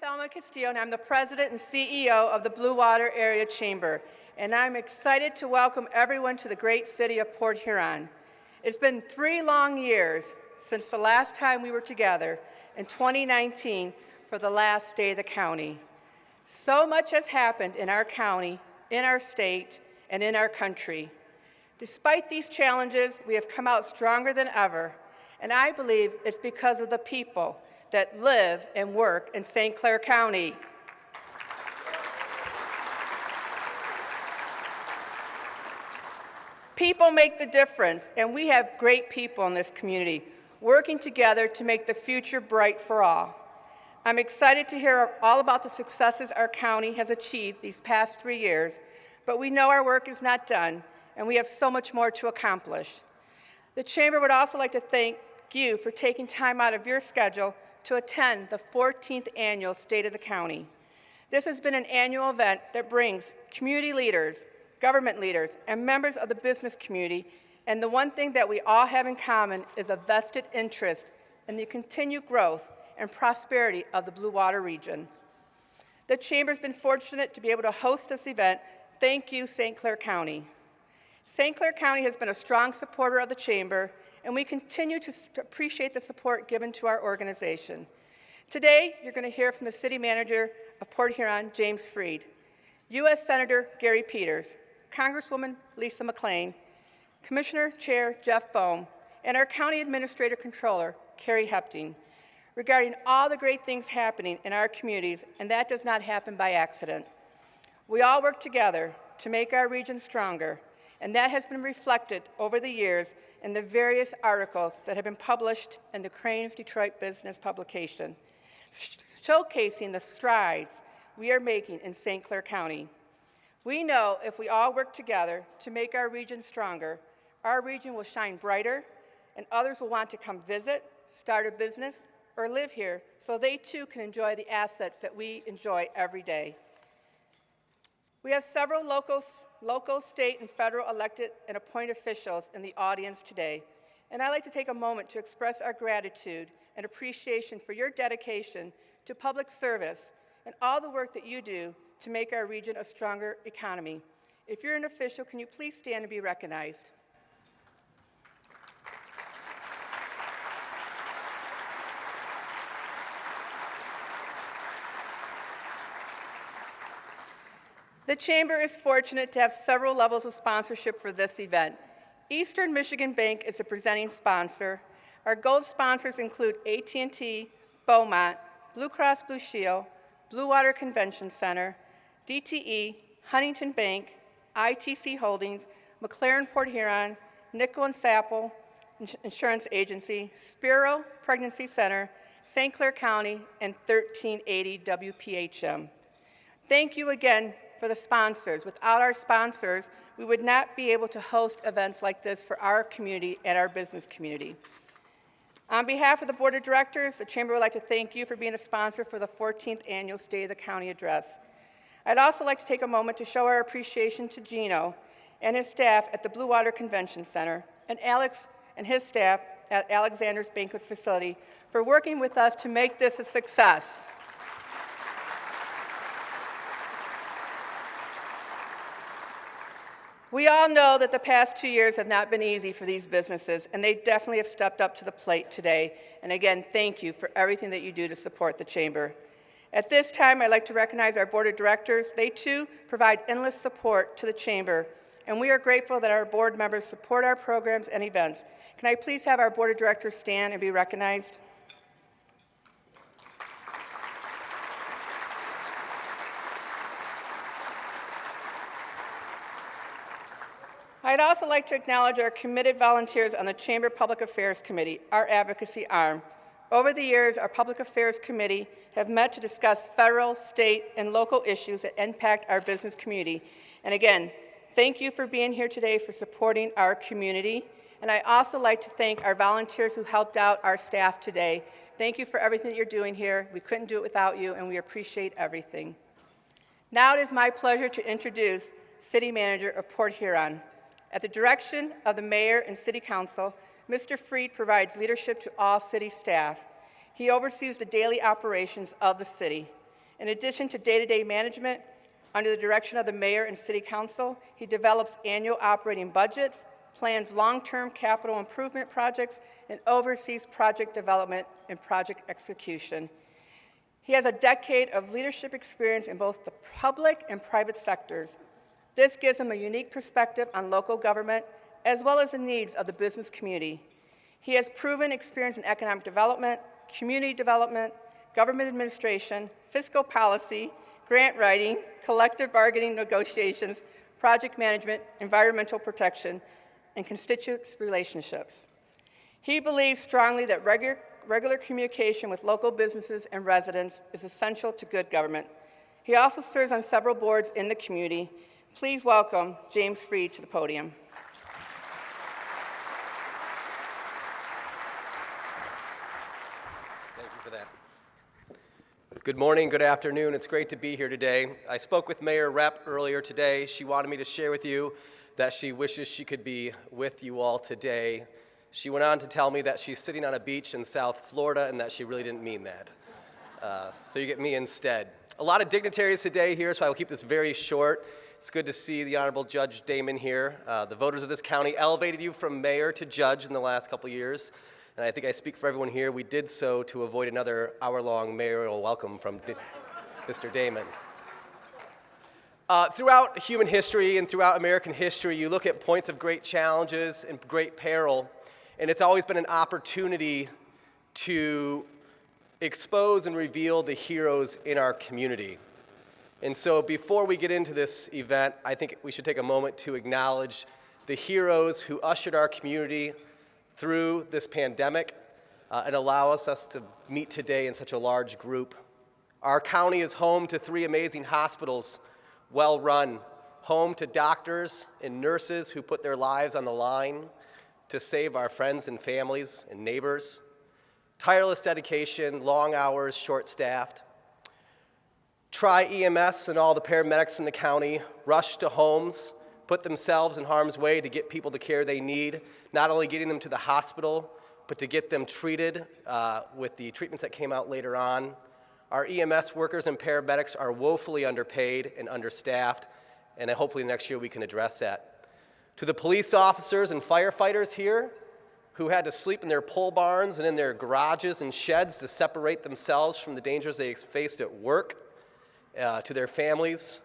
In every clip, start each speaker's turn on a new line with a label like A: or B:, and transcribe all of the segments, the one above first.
A: Thelma Castillo, and I'm the President and CEO of the Blue Water Area Chamber, and I'm excited to welcome everyone to the great city of Port Huron. It's been 3 long years since the last time we were together in 2019 for the last Day of the County. So much has happened in our county, in our state, and in our country. Despite these challenges, we have come out stronger than ever, and I believe it's because of the people that live and work in St. Clair County. People make the difference, and we have great people in this community working together to make the future bright for all. I'm excited to hear all about the successes our county has achieved these past 3 years, but we know our work is not done, and we have so much more to accomplish. The Chamber would also like to thank you for taking time out of your schedule to attend the 14th Annual State of the County. This has been an annual event that brings community leaders, government leaders, and members of the business community, and the one thing that we all have in common is a vested interest in the continued growth and prosperity of the Blue Water region. The Chamber's been fortunate to be able to host this event. Thank you, St. Clair County. St. Clair County has been a strong supporter of the Chamber, and we continue to appreciate the support given to our organization. Today, you're going to hear from the City Manager of Port Huron, James Freed, U.S. Senator Gary Peters, Congresswoman Lisa McClain, Commissioner Chair Jeff Boehm, and our County Administrator Controller, Carrie Hepting, regarding all the great things happening in our communities, and that does not happen by accident. We all work together to make our region stronger, and that has been reflected over the years in the various articles that have been published in the Crane's Detroit Business publication, showcasing the strides we are making in St. Clair County. We know if we all work together to make our region stronger, our region will shine brighter, and others will want to come visit, start a business, or live here so they too can enjoy the assets that we enjoy every day. We have several local, state, and federal elected and appointed officials in the audience today, and I'd like to take a moment to express our gratitude and appreciation for your dedication to public service and all the work that you do to make our region a stronger economy. If you're an official, can you please stand and be recognized? The Chamber is fortunate to have several levels of sponsorship for this event. Eastern Michigan Bank is the presenting sponsor. Our gold sponsors include AT&T, Beaumont, Blue Cross Blue Shield, Blue Water Convention Center, DTE, Huntington Bank, ITC Holdings, McLaren Port Huron, Nickel and Sapple Insurance Agency, Spiro Pregnancy Center, St. Clair County, and 1380 WPHM. Thank you again for the sponsors. Without our sponsors, we would not be able to host events like this for our community and our business community. On behalf of the Board of Directors, the Chamber would like to thank you for being a sponsor for the 14th Annual State of the County Address. I'd also like to take a moment to show our appreciation to Gino and his staff at the Blue Water Convention Center, and Alex and his staff at Alexander's Banquet Facility for working with us to make this a success. We all know that the past 2 years have not been easy for these businesses, and they definitely have stepped up to the plate today. And again, thank you for everything that you do to support the Chamber. At this time, I'd like to recognize our Board of Directors. They too provide endless support to the Chamber, and we are grateful that our board members support our programs and events. Can I please have our Board of Directors stand and be recognized? I'd also like to acknowledge our committed volunteers on the Chamber Public Affairs Committee, our advocacy arm. Over the years, our Public Affairs Committee have met to discuss federal, state, and local issues that impact our business community. And again, thank you for being here today, for supporting our community. And I also like to thank our volunteers who helped out our staff today. Thank you for everything that you're doing here. We couldn't do it without you, and we appreciate everything. Now it is my pleasure to introduce City Manager of Port Huron. At the direction of the Mayor and City Council, Mr. Freed provides leadership to all city staff. He oversees the daily operations of the city. In addition to day-to-day management, under the direction of the mayor and city council, he develops annual operating budgets, plans long-term capital improvement projects, and oversees project development and project execution. He has a decade of leadership experience in both the public and private sectors. This gives him a unique perspective on local government, as well as the needs of the business community. He has proven experience in economic development, community development, government administration, fiscal policy, grant writing, collective bargaining negotiations, project management, environmental protection, and constituents relationships. He believes strongly that regular communication with local businesses and residents is essential to good government. He also serves on several boards in the community. Please welcome James Freed to the podium.
B: Thank you for that. Good morning, good afternoon. It's great to be here today. I spoke with Mayor Rep earlier today. She wanted me to share with you that she wishes she could be with you all today. She went on to tell me that she's sitting on a beach in South Florida and that she really didn't mean that. So you get me instead. A lot of dignitaries today here, so I will keep this very short. It's good to see the Honorable Judge Damon here. The voters of this county elevated you from mayor to judge in the last couple years, and I think I speak for everyone here. We did so to avoid another hour-long mayoral welcome from Mr. Damon. Throughout human history and throughout American history, you look at points of great challenges and great peril, and it's always been an opportunity to expose and reveal the heroes in our community. And so before we get into this event, I think we should take a moment to acknowledge the heroes who ushered our community through this pandemic and allow us to meet today in such a large group. Our county is home to 3 amazing hospitals, well run, home to doctors and nurses who put their lives on the line to save our friends and families and neighbors. Tireless dedication, long hours, short-staffed. Tri-EMS and all the paramedics in the county rush to homes, put themselves in harm's way to get people the care they need, not only getting them to the hospital, but to get them treated with the treatments that came out later on. Our EMS workers and paramedics are woefully underpaid and understaffed, and hopefully next year we can address that. To the police officers and firefighters here who had to sleep in their pole barns and in their garages and sheds to separate themselves from the dangers they faced at work, to their families,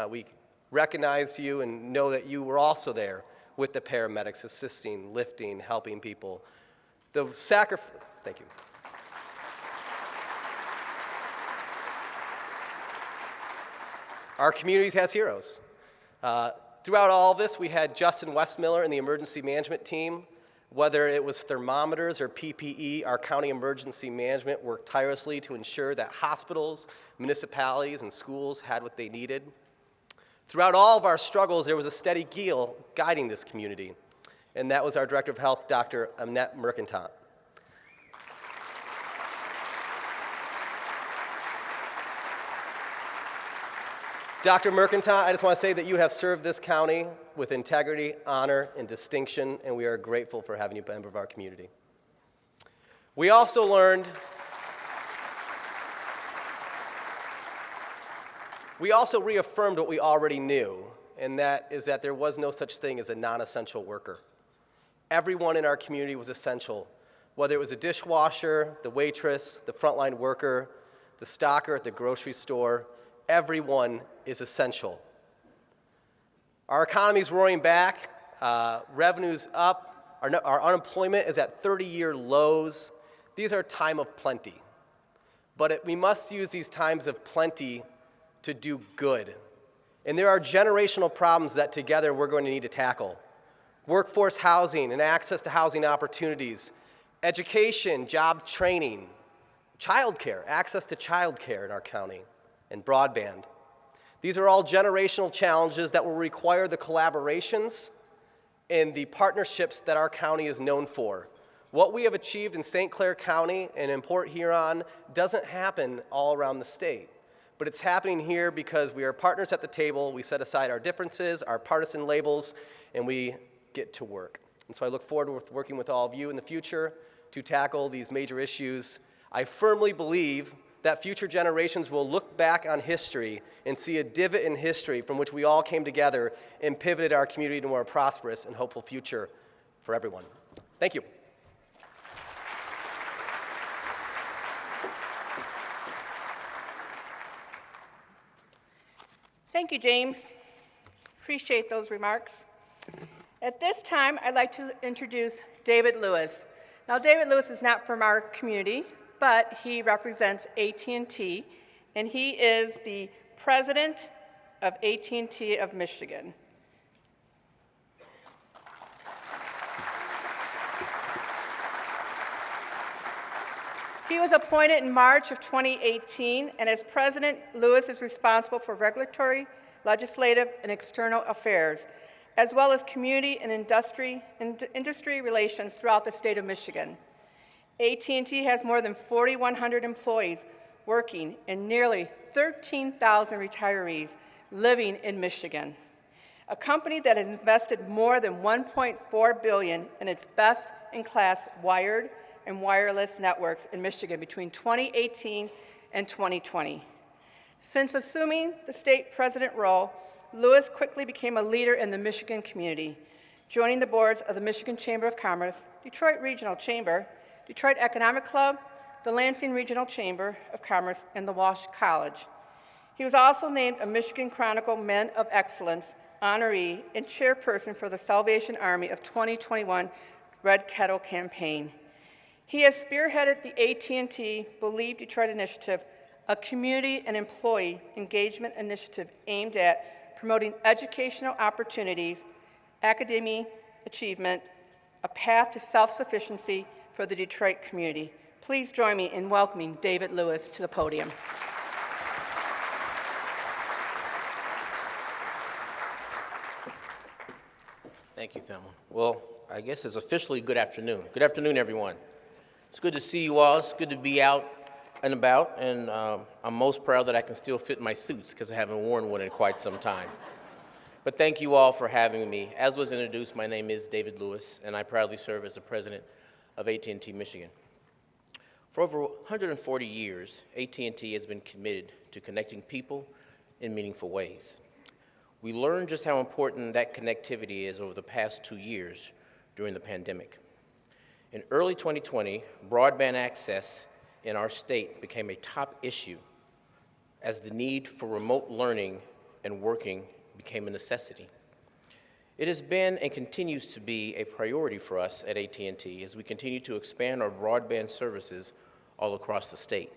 B: we recognize you and know that you were also there with the paramedics, assisting, lifting, helping people. Thank you. Our community has heroes. Throughout all of this, we had Justin Westmiller and the emergency management team. Whether it was thermometers or PPE, our county emergency management worked tirelessly to ensure that hospitals, municipalities, and schools had what they needed. Throughout all of our struggles, there was a steady keel guiding this community, and that was our Director of Health, Dr. Annette Mercantant. Dr. Mercantant, I just want to say that you have served this county with integrity, honor, and distinction, and we are grateful for having you a member of our community. We also reaffirmed what we already knew, and that is that there was no such thing as a non-essential worker. Everyone in our community was essential, whether it was a dishwasher, the waitress, the frontline worker, the stocker at the grocery store. Everyone is essential. Our economy is roaring back, revenue's up, our unemployment is at 30-year lows. These are a time of plenty. But we must use these times of plenty to do good. And there are generational problems that together we're going to need to tackle. Workforce housing and access to housing opportunities, education, job training, childcare, access to childcare in our county, and broadband. These are all generational challenges that will require the collaborations and the partnerships that our county is known for. What we have achieved in St. Clair County and in Port Huron doesn't happen all around the state, but it's happening here because we are partners at the table. We set aside our differences, our partisan labels, and we get to work. And so I look forward to working with all of you in the future to tackle these major issues. I firmly believe that future generations will look back on history and see a divot in history from which we all came together and pivoted our community to a more prosperous and hopeful future for everyone. Thank you.
A: Thank you, James. Appreciate those remarks. At this time, I'd like to introduce David Lewis. Now, David Lewis is not from our community, but he represents AT&T, and he is the president of AT&T of Michigan. He was appointed in March of 2018, and as president, Lewis is responsible for regulatory, legislative, and external affairs, as well as community and industry relations throughout the state of Michigan. AT&T has more than 4,100 employees working and nearly 13,000 retirees living in Michigan, a company that has invested more than $1.4 billion in its best-in-class wired and wireless networks in Michigan between 2018 and 2020. Since assuming the state president role, Lewis quickly became a leader in the Michigan community, joining the boards of the Michigan Chamber of Commerce, Detroit Regional Chamber, Detroit Economic Club, the Lansing Regional Chamber of Commerce, and the Walsh College. He was also named a Michigan Chronicle Men of Excellence honoree and chairperson for the Salvation Army of 2021 Red Kettle campaign. He has spearheaded the AT&T Believe Detroit initiative, a community and employee engagement initiative aimed at promoting educational opportunities, academic achievement, a path to self-sufficiency for the Detroit community. Please join me in welcoming David Lewis to the podium.
C: Thank you, Thelma. Well, I guess it's officially good afternoon. Good afternoon, everyone. It's good to see you all. It's good to be out and about, and I'm most proud that I can still fit my suits because I haven't worn one in quite some time. But thank you all for having me. As was introduced, my name is David Lewis, and I proudly serve as the president of AT&T Michigan. For over 140 years, AT&T has been committed to connecting people in meaningful ways. We learned just how important that connectivity is over the past 2 years during the pandemic. In early 2020, broadband access in our state became a top issue as the need for remote learning and working became a necessity. It has been and continues to be a priority for us at AT&T as we continue to expand our broadband services all across the state.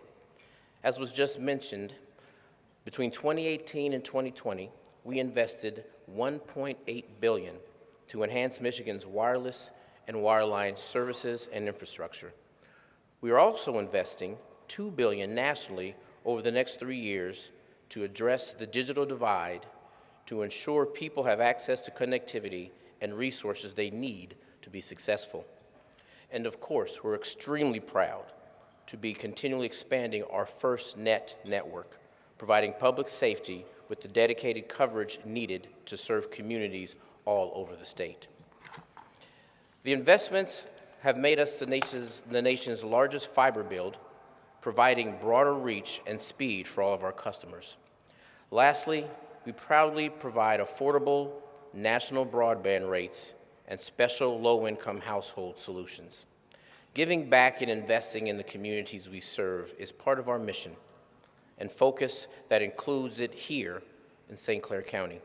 C: As was just mentioned, between 2018 and 2020, we invested $1.8 billion to enhance Michigan's wireless and wireline services and infrastructure. We are also investing $2 billion nationally over the next 3 years to address the digital divide, to ensure people have access to connectivity and resources they need to be successful. And of course, we're extremely proud to be continually expanding our FirstNet network, providing public safety with the dedicated coverage needed to serve communities all over the state. The investments have made us the nation's largest fiber build, providing broader reach and speed for all of our customers. Lastly, we proudly provide affordable national broadband rates and special low-income household solutions. Giving back and investing in the communities we serve is part of our mission and focus that includes it here in St. Clair County.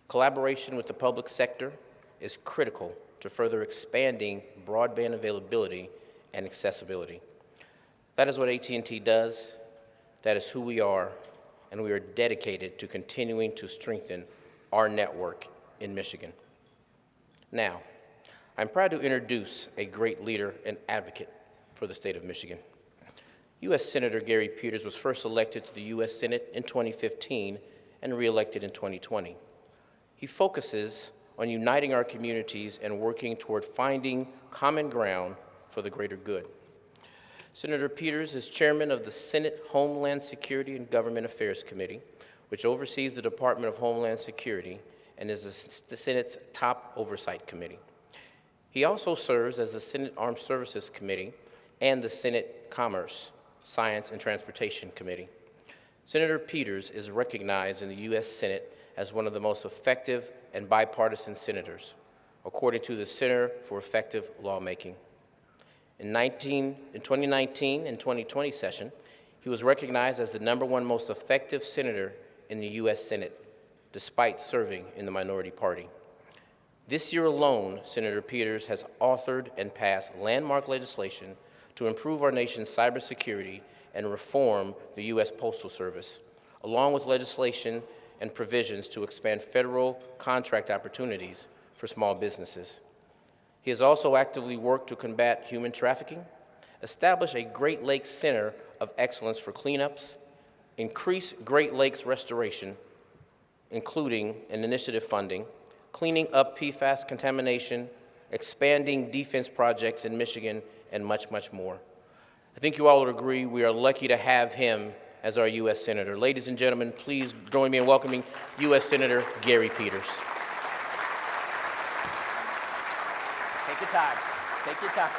C: Collaboration with the public sector is critical to further expanding broadband availability and accessibility. That is what AT&T does, that is who we are, and we are dedicated to continuing to strengthen our network in Michigan. Now, I'm proud to introduce a great leader and advocate for the state of Michigan. U.S. Senator Gary Peters was first elected to the U.S. Senate in 2015 and re-elected in 2020. He focuses on uniting our communities and working toward finding common ground for the greater good. Senator Peters is chairman of the Senate Homeland Security and Government Affairs Committee, which oversees the Department of Homeland Security and is the Senate's top oversight committee. He also serves as the Senate Armed Services Committee and the Senate Commerce Science, and Transportation Committee. Senator Peters is recognized in the U.S. Senate as one of the most effective and bipartisan senators, according to the Center for Effective Lawmaking. In 2019 and 2020 session, he was recognized as the #1 most effective senator in the U.S. Senate, despite serving in the minority party. This year alone, Senator Peters has authored and passed landmark legislation to improve our nation's cybersecurity and reform the U.S. Postal Service, along with legislation and provisions to expand federal contract opportunities for small businesses. He has also actively worked to combat human trafficking, establish a Great Lakes Center of Excellence for cleanups, increase Great Lakes restoration, including an initiative funding, cleaning up PFAS contamination, expanding defense projects in Michigan, and much, much more. I think you all would agree we are lucky to have him as our U.S. Senator. Ladies and gentlemen, please join me in welcoming U.S. Senator Gary Peters. Take your time. Take your time.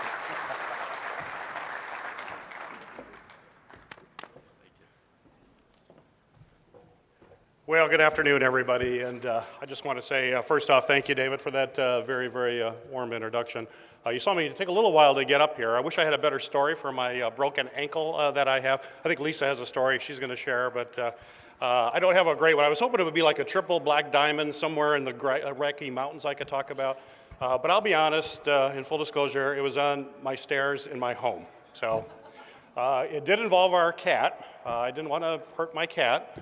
D: Well, good afternoon, everybody. And I just want to say, first off, thank you, David, for that very, very warm introduction. You saw me take a little while to get up here. I wish I had a better story for my broken ankle that I have. I think Lisa has a story she's going to share, but I don't have a great one. I was hoping it would be like a triple black diamond somewhere in the Rocky Mountains I could talk about. But I'll be honest, in full disclosure, it was on my stairs in my home. So it did involve our cat. I didn't want to hurt my cat.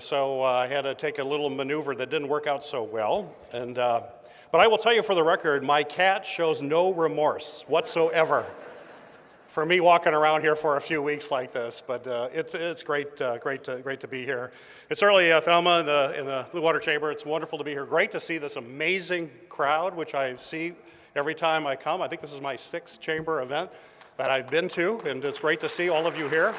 D: So I had to take a little maneuver that didn't work out so well. But I will tell you for the record, my cat shows no remorse whatsoever for me walking around here for a few weeks like this. But it's great to be here. It's early, Thelma, in the Blue Water Chamber. It's wonderful to be here. Great to see this amazing crowd, which I see every time I come. I think this is my 6th chamber event that I've been to, and it's great to see all of you here.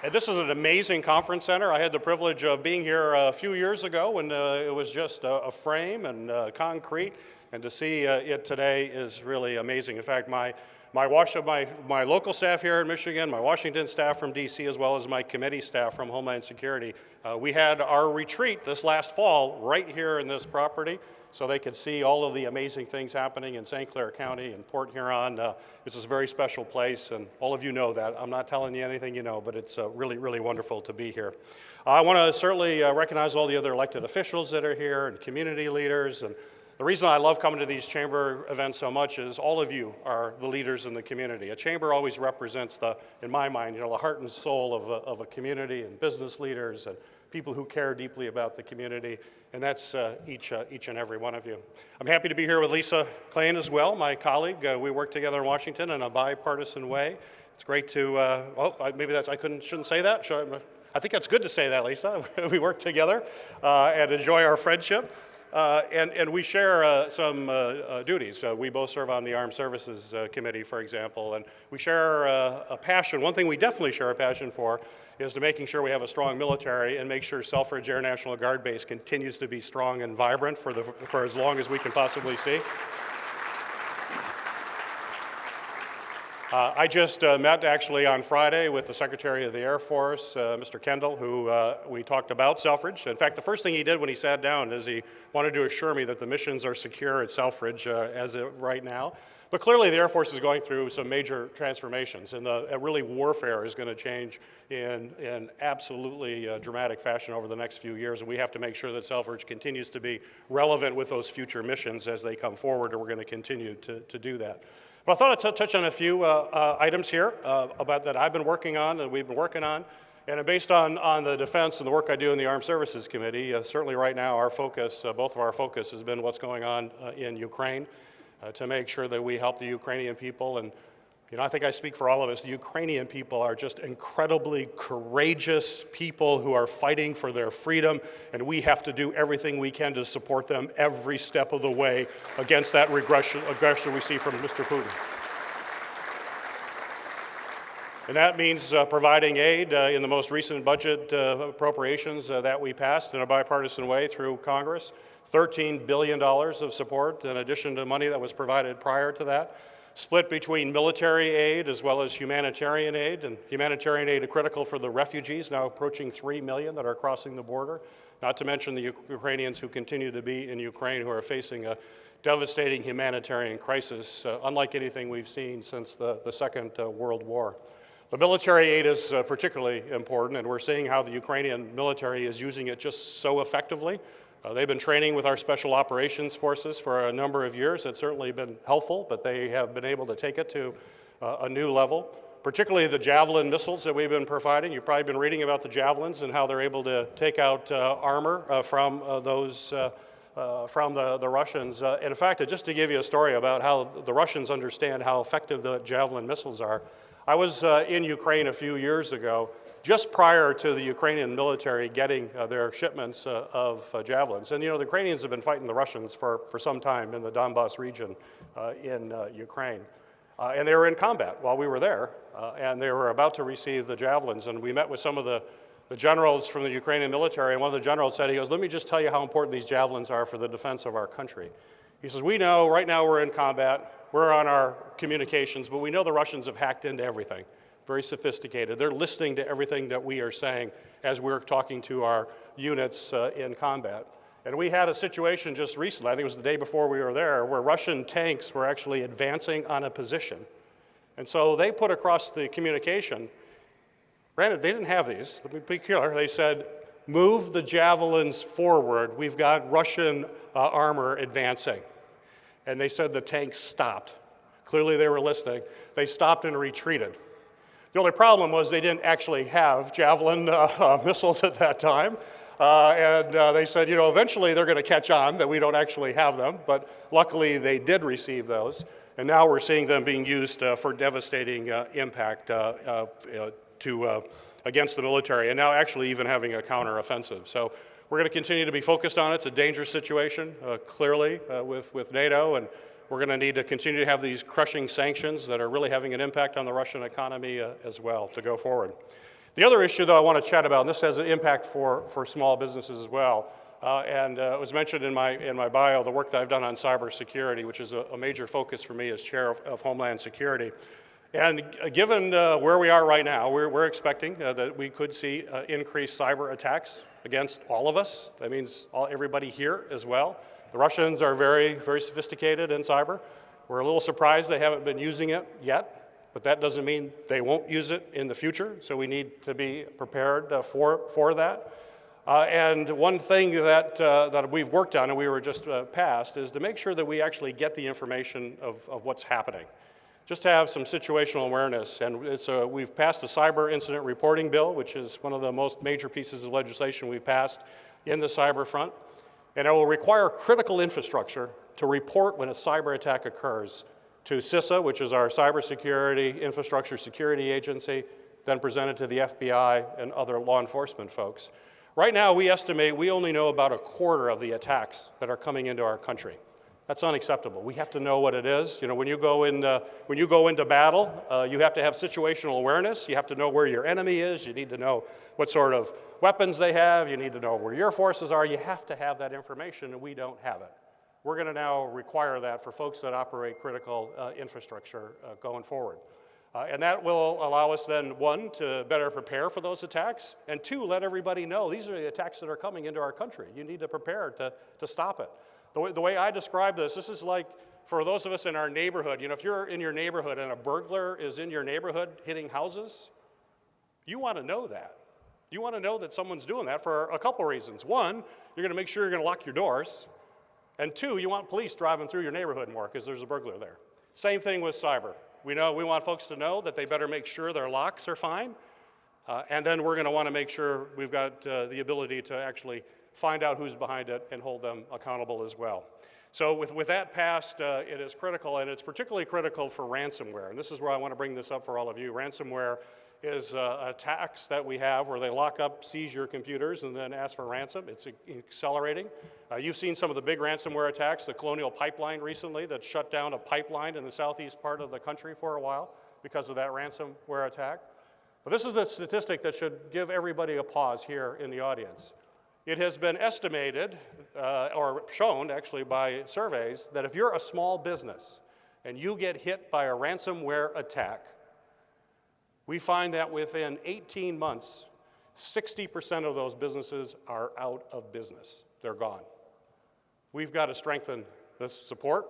D: And this is an amazing conference center. I had the privilege of being here a few years ago when it was just a frame and concrete, and to see it today is really amazing. In fact, my local staff here in Michigan, my Washington staff from DC, as well as my committee staff from Homeland Security, we had our retreat this last fall right here in this property, so they could see all of the amazing things happening in St. Clair County and Port Huron. It's a very special place, and all of you know that. I'm not telling you anything you know, but it's really, really wonderful to be here. I want to certainly recognize all the other elected officials that are here and community leaders. And the reason I love coming to these chamber events so much is all of you are the leaders in the community. A chamber always represents in my mind, the heart and soul of a community, and business leaders and people who care deeply about the community, and that's each and every one of you. I'm happy to be here with Lisa Klain as well, my colleague. We work together in Washington in a bipartisan way. It's great to, shouldn't say that. I think that's good to say that, Lisa. We work together and enjoy our friendship. And we share some duties. We both serve on the Armed Services Committee, for example, and we share a passion. One thing we definitely share a passion for is to making sure we have a strong military and make sure Selfridge Air National Guard Base continues to be strong and vibrant for as long as we can possibly see. I just met actually on Friday with the Secretary of the Air Force, Mr. Kendall, who we talked about Selfridge. In fact, the first thing he did when he sat down is he wanted to assure me that the missions are secure at Selfridge as of right now. But clearly the Air Force is going through some major transformations, and really warfare is going to change in absolutely dramatic fashion over the next few years, and we have to make sure that Selfridge continues to be relevant with those future missions as they come forward, and we're going to continue to do that. But I thought I'd touch on a few items here about that I've been working on, that we've been working on. And based on the defense and the work I do in the Armed Services Committee, certainly right now our focus, both of our focus has been what's going on in Ukraine to make sure that we help the Ukrainian people. And I think I speak for all of us. The Ukrainian people are just incredibly courageous people who are fighting for their freedom, and we have to do everything we can to support them every step of the way against that aggression we see from Mr. Putin. And that means providing aid in the most recent budget appropriations that we passed in a bipartisan way through Congress. $13 billion of support in addition to money that was provided prior to that. split between military aid as well as humanitarian aid. And humanitarian aid is critical for the refugees, now approaching 3 million that are crossing the border, not to mention the Ukrainians who continue to be in Ukraine who are facing a devastating humanitarian crisis, unlike anything we've seen since the Second World War. The military aid is particularly important, and we're seeing how the Ukrainian military is using it just so effectively. They've been training with our special operations forces for a number of years. It's certainly been helpful, but they have been able to take it to a new level, particularly the Javelin missiles that we've been providing. You've probably been reading about the Javelins and how they're able to take out armor from the Russians. In fact, just to give you a story about how the Russians understand how effective the Javelin missiles are, I was in Ukraine a few years ago, just prior to the Ukrainian military getting their shipments of Javelins. And you know, the Ukrainians have been fighting the Russians for some time in the Donbas region in Ukraine. And they were in combat while we were there, and they were about to receive the Javelins. And we met with some of the generals from the Ukrainian military, and one of the generals said, he goes, let me just tell you how important these Javelins are for the defense of our country. He says, we know right now we're in combat, we're on our communications, but we know the Russians have hacked into everything. Very sophisticated. They're listening to everything that we are saying as we're talking to our units in combat. And we had a situation just recently, I think it was the day before we were there, where Russian tanks were actually advancing on a position. And so they put across the communication, granted, they didn't have these, let me be clear, they said, move the Javelins forward, we've got Russian armor advancing. And they said the tanks stopped. Clearly they were listening. They stopped and retreated. The only problem was they didn't actually have Javelin missiles at that time. And they said, you know, eventually they're going to catch on that we don't actually have them. But luckily they did receive those. And now we're seeing them being used for devastating impact against the military, and now actually even having a counteroffensive. So we're going to continue to be focused on it. It's a dangerous situation, clearly, with NATO, and we're going to need to continue to have these crushing sanctions that are really having an impact on the Russian economy as well to go forward. The other issue that I want to chat about, and this has an impact for small businesses as well, and it was mentioned in my bio, the work that I've done on cybersecurity, which is a major focus for me as chair of Homeland Security. And given where we are right now, we're expecting that we could see increased cyber attacks against all of us. That means everybody here as well. The Russians are very, very sophisticated in cyber. We're a little surprised they haven't been using it yet, but that doesn't mean they won't use it in the future, so we need to be prepared for that. And one thing that we've worked on, and we were just passed, is to make sure that we actually get the information of what's happening. Just to have some situational awareness, and we've passed a cyber incident reporting bill, which is one of the most major pieces of legislation we've passed in the cyber front, and it will require critical infrastructure to report when a cyber attack occurs to CISA, which is our cybersecurity infrastructure security agency, then presented to the FBI and other law enforcement folks. Right now, we estimate we only know about a quarter of the attacks that are coming into our country. That's unacceptable. We have to know what it is. You know, when you go into battle, you have to have situational awareness. You have to know where your enemy is. You need to know what sort of weapons they have. You need to know where your forces are. You have to have that information, and we don't have it. We're going to now require that for folks that operate critical infrastructure going forward. And that will allow us then, one, to better prepare for those attacks, and two, let everybody know these are the attacks that are coming into our country. You need to prepare to stop it. The way I describe this is like for those of us in our neighborhood, you know, if you're in your neighborhood and a burglar is in your neighborhood hitting houses, you want to know that. You want to know that someone's doing that for a couple reasons. One, you're going to make sure you're going to lock your doors. And two, you want police driving through your neighborhood more because there's a burglar there. Same thing with cyber. We want folks to know that they better make sure their locks are fine. And then we're going to want to make sure we've got the ability to actually find out who's behind it and hold them accountable as well. So with that passed, it is critical, and it's particularly critical for ransomware. And this is where I want to bring this up for all of you. Ransomware is attacks that we have where they lock up, seize your computers, and then ask for ransom. It's accelerating. You've seen some of the big ransomware attacks, the Colonial Pipeline recently that shut down a pipeline in the southeast part of the country for a while because of that ransomware attack. But this is the statistic that should give everybody a pause here in the audience. It has been estimated, or shown actually by surveys, that if you're a small business and you get hit by a ransomware attack, we find that within 18 months, 60% of those businesses are out of business. They're gone. We've got to strengthen this support.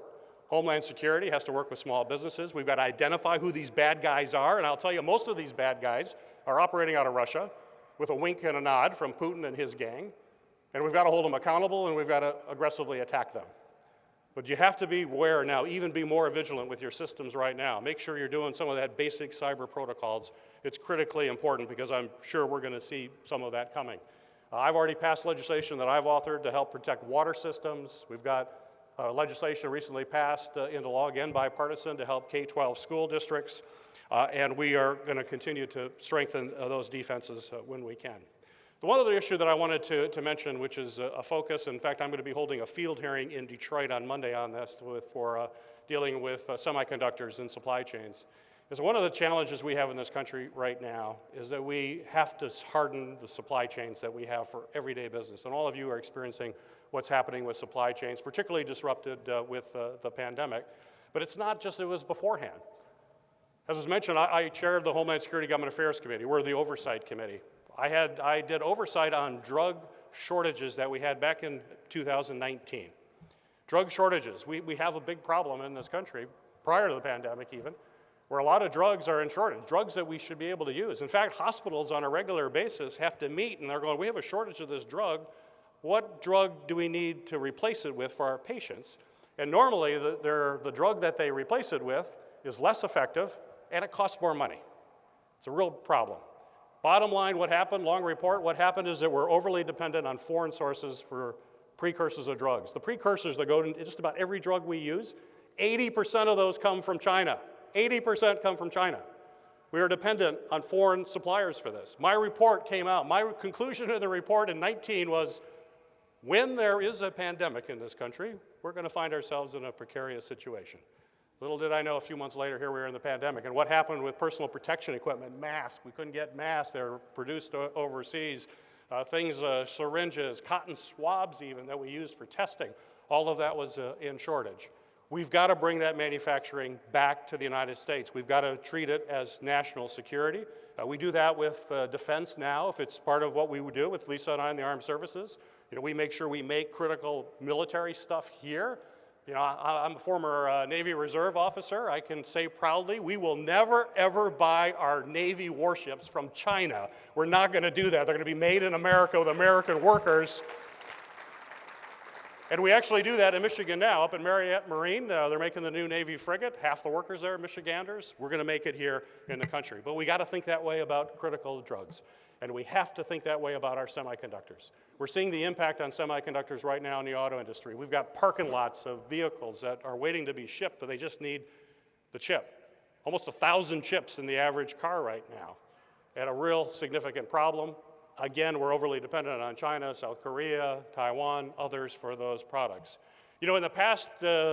D: Homeland Security has to work with small businesses. We've got to identify who these bad guys are, and I'll tell you, most of these bad guys are operating out of Russia with a wink and a nod from Putin and his gang, and we've got to hold them accountable, and we've got to aggressively attack them. But you have to be aware now, even be more vigilant with your systems right now. Make sure you're doing some of that basic cyber protocols. It's critically important because I'm sure we're going to see some of that coming. I've already passed legislation that I've authored to help protect water systems. We've got legislation recently passed into law, again bipartisan, to help K-12 school districts, and we are going to continue to strengthen those defenses when we can. The one other issue that I wanted to mention, which is a focus, in fact, I'm going to be holding a field hearing in Detroit on Monday on this for dealing with semiconductors and supply chains, is one of the challenges we have in this country right now is that we have to harden the supply chains that we have for everyday business. And all of you are experiencing what's happening with supply chains, particularly disrupted with the pandemic. But it's not just it was beforehand. As was mentioned, I chaired the Homeland Security Government Affairs Committee. We're the Oversight Committee. I did oversight on drug shortages that we had back in 2019. Drug shortages. We have a big problem in this country, prior to the pandemic even, where a lot of drugs are in shortage, drugs that we should be able to use. In fact, hospitals on a regular basis have to meet and they're going, we have a shortage of this drug. What drug do we need to replace it with for our patients? And normally the drug that they replace it with is less effective and it costs more money. It's a real problem. Bottom line, what happened, long report, what happened is that we're overly dependent on foreign sources for precursors of drugs. The precursors that go to just about every drug we use, 80% of those come from China. 80% come from China. We are dependent on foreign suppliers for this. My report came out. My conclusion of the report in 19 was, when there is a pandemic in this country, we're going to find ourselves in a precarious situation. Little did I know, a few months later, here we are in the pandemic. And what happened with personal protection equipment, masks? We couldn't get masks. They were produced overseas. Syringes, cotton swabs even that we used for testing. All of that was in shortage. We've got to bring that manufacturing back to the United States. We've got to treat it as national security. We do that with defense now, if it's part of what we would do with Lisa and I in the Armed Services. We make sure we make critical military stuff here. I'm a former Navy Reserve officer. I can say proudly, we will never, ever buy our Navy warships from China. We're not going to do that. They're going to be made in America with American workers. And we actually do that in Michigan now, up in Marietta Marine. They're making the new Navy frigate. Half the workers there are Michiganders. We're going to make it here in the country. But we got to think that way about critical drugs. And we have to think that way about our semiconductors. We're seeing the impact on semiconductors right now in the auto industry. We've got parking lots of vehicles that are waiting to be shipped, but they just need the chip. Almost 1,000 chips in the average car right now. And a real significant problem. Again, we're overly dependent on China, South Korea, Taiwan, others for those products. In the past,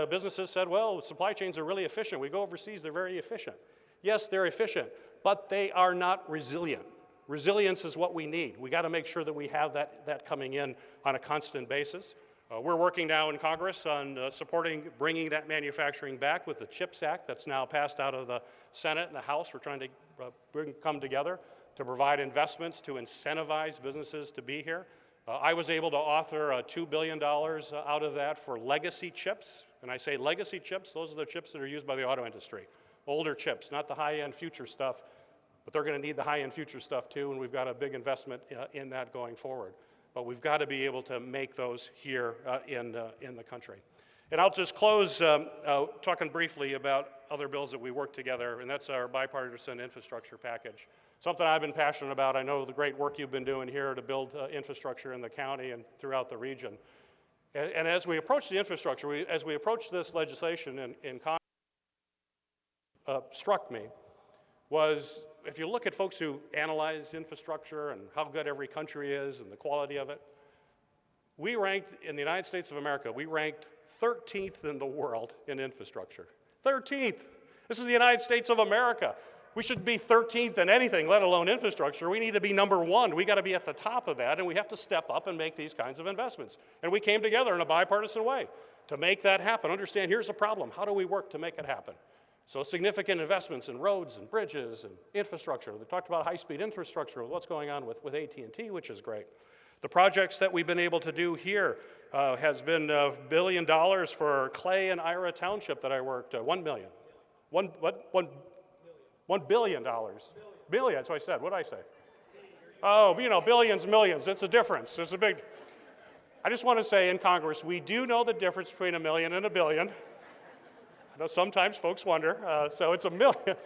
D: businesses said, well, supply chains are really efficient. We go overseas, they're very efficient. Yes, they're efficient, but they are not resilient. Resilience is what we need. We got to make sure that we have that coming in on a constant basis. We're working now in Congress on bringing that manufacturing back with the CHIPS Act that's now passed out of the Senate and the House. We're trying to come together to provide investments to incentivize businesses to be here. I was able to author $2 billion out of that for legacy chips. And I say legacy chips, those are the chips that are used by the auto industry. Older chips, not the high-end future stuff, but they're going to need the high-end future stuff too, and we've got a big investment in that going forward. But we've got to be able to make those here in the country. And I'll just close talking briefly about other bills that we work together, and that's our bipartisan infrastructure package. Something I've been passionate about. I know the great work you've been doing here to build infrastructure in the county and throughout the region. And as we approach the infrastructure, as we approach this legislation in Congress, struck me was, if you look at folks who analyze infrastructure and how good every country is and the quality of it, we ranked, in the United States of America, we ranked 13th in the world in infrastructure. 13th. This is the United States of America. We should be 13th in anything, let alone infrastructure. We need to be number one. We got to be at the top of that, and we have to step up and make these kinds of investments. And we came together in a bipartisan way to make that happen. Understand, here's the problem. How do we work to make it happen? So significant investments in roads and bridges and infrastructure. We talked about high-speed infrastructure, what's going on with AT&T, which is great. The projects that we've been able to do here has been $1 billion for Clay and Ira Township that I worked, $1 million. $1 billion. Billion, that's what I said. What did I say? Oh, you know, billions, millions. It's a difference. There's a big. I just want to say in Congress, we do know the difference between a million and a billion. I know sometimes folks wonder. So it's a million.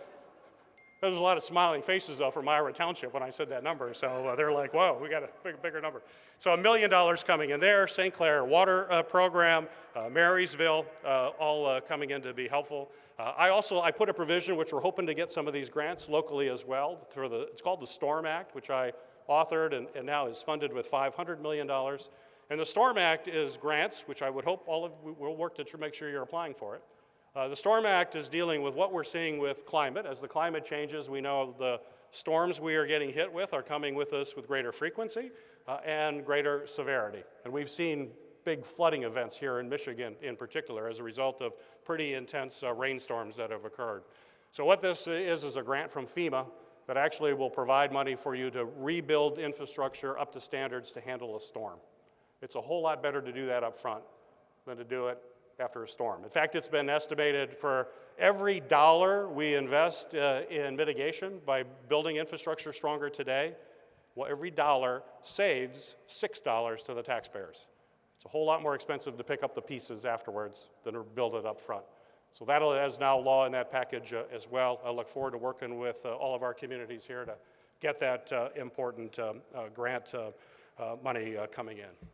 D: There's a lot of smiling faces, though, from Ira Township when I said that number. So they're like, whoa, we got a bigger number. So $1 million coming in there, St. Clair Water Program, Marysville, all coming in to be helpful. I put a provision which we're hoping to get some of these grants locally as well. It's called the STORM Act, which I authored and now is funded with $500 million. And the STORM Act is grants, which I would hope all of you will work to make sure you're applying for it. The STORM Act is dealing with what we're seeing with climate. As the climate changes, we know the storms we are getting hit with are coming with us with greater frequency and greater severity. And we've seen big flooding events here in Michigan in particular as a result of pretty intense rainstorms that have occurred. So what this is a grant from FEMA that actually will provide money for you to rebuild infrastructure up to standards to handle a storm. It's a whole lot better to do that up front than to do it after a storm. In fact, it's been estimated for every dollar we invest in mitigation by building infrastructure stronger today, well, every dollar saves $6 to the taxpayers. It's a whole lot more expensive to pick up the pieces afterwards than to build it up front. So that is now law in that package as well. I look forward to working with all of our communities here to get that important grant money coming in.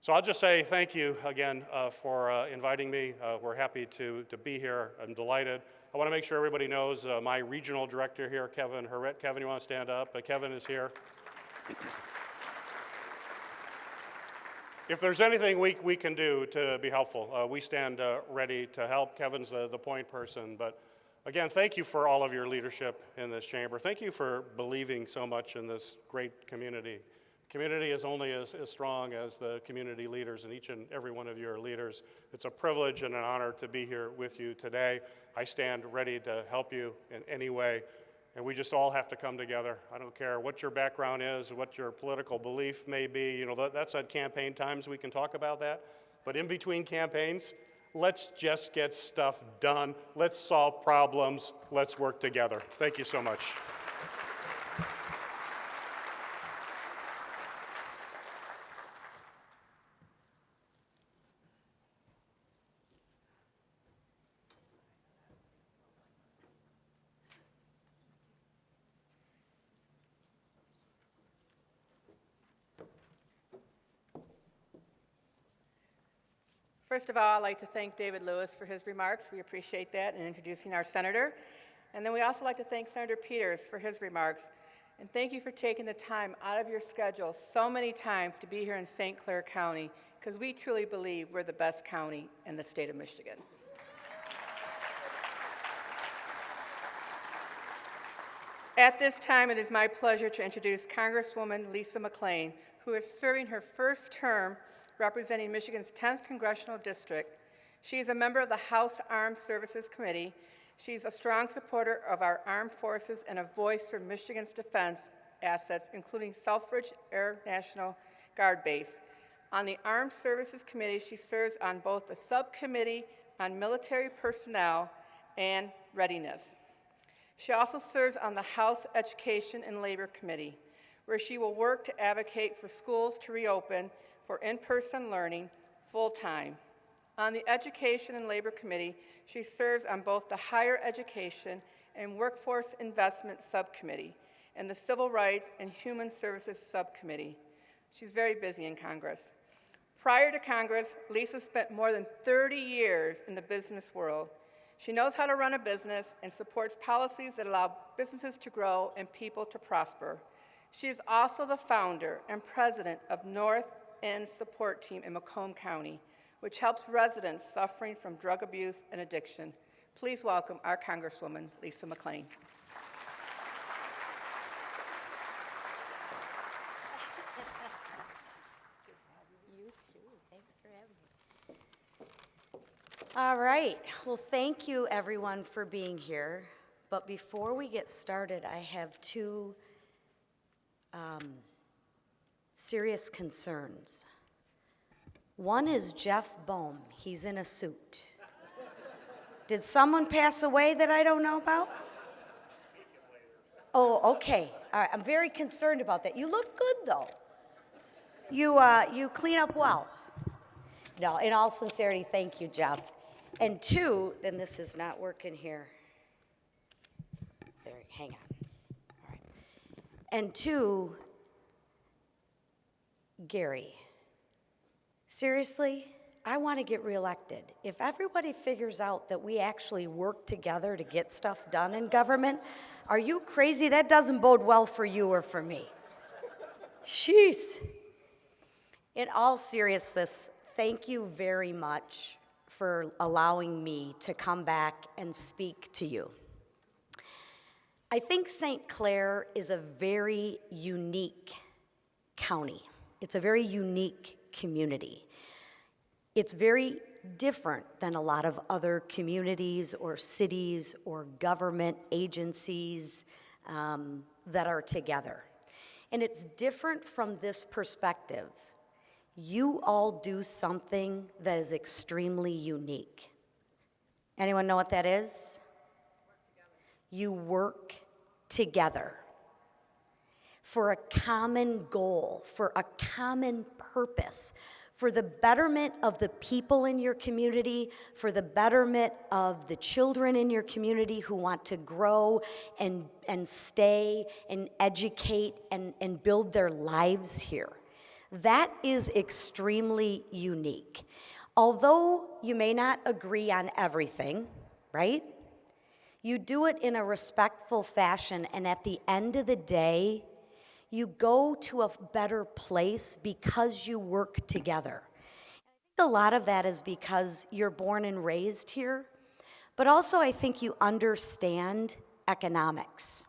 D: So I'll just say thank you again for inviting me. We're happy to be here. I'm delighted. I want to make sure everybody knows my regional director here, Kevin Herritt. Kevin, you want to stand up? Kevin is here. If there's anything we can do to be helpful, we stand ready to help. Kevin's the point person. But again, thank you for all of your leadership in this chamber. Thank you for believing so much in this great community. Community is only as strong as the community leaders, and each and every one of you are leaders. It's a privilege and an honor to be here with you today. I stand ready to help you in any way, and we just all have to come together. I don't care what your background is, what your political belief may be. You know, that's at campaign times we can talk about that. But in between campaigns, let's just get stuff done. Let's solve problems. Let's work together. Thank you so much.
A: First of all, I'd like to thank David Lewis for his remarks. We appreciate that in introducing our senator. And then we also like to thank Senator Peters for his remarks. And thank you for taking the time out of your schedule so many times to be here in St. Clair County, because we truly believe we're the best county in the state of Michigan. At this time, it is my pleasure to introduce Congresswoman Lisa McClain, who is serving her first term representing Michigan's 10th Congressional District. She is a member of the House Armed Services Committee. She's a strong supporter of our armed forces and a voice for Michigan's defense assets, including Selfridge Air National Guard Base. On the Armed Services Committee, she serves on both the Subcommittee on Military Personnel and Readiness. She also serves on the House Education and Labor Committee, where she will work to advocate for schools to reopen for in-person learning full-time. On the Education and Labor Committee, she serves on both the Higher Education and Workforce Investment Subcommittee and the Civil Rights and Human Services Subcommittee. She's very busy in Congress. Prior to Congress, Lisa spent more than 30 years in the business world. She knows how to run a business and supports policies that allow businesses to grow and people to prosper. She is also the founder and president of North End Support Team in Macomb County, which helps residents suffering from drug abuse and addiction. Please welcome our Congresswoman, Lisa McClain.
E: All right. Well, thank you everyone for being here. But before we get started, I have two serious concerns. One is Jeff Bohm. He's in a suit. Did someone pass away that I don't know about? Oh, okay. All right. I'm very concerned about that. You look good, though. You clean up well. No, in all sincerity, thank you, Jeff. And two, then this is not working here. There, hang on. All right. And two, Gary, seriously, I want to get reelected. If everybody figures out that we actually work together to get stuff done in government, are you crazy? That doesn't bode well for you or for me. Jeez. In all seriousness, thank you very much for allowing me to come back and speak to you. I think St. Clair is a very unique county. It's a very unique community. It's very different than a lot of other communities or cities or government agencies that are together. And it's different from this perspective. You all do something that is extremely unique. Anyone know what that is? You work together for a common goal, for a common purpose, for the betterment of the people in your community, for the betterment of the children in your community who want to grow and stay and educate and build their lives here. That is extremely unique. Although you may not agree on everything, right? You do it in a respectful fashion, and at the end of the day, you go to a better place because you work together. A lot of that is because you're born and raised here, but also I think you understand economics,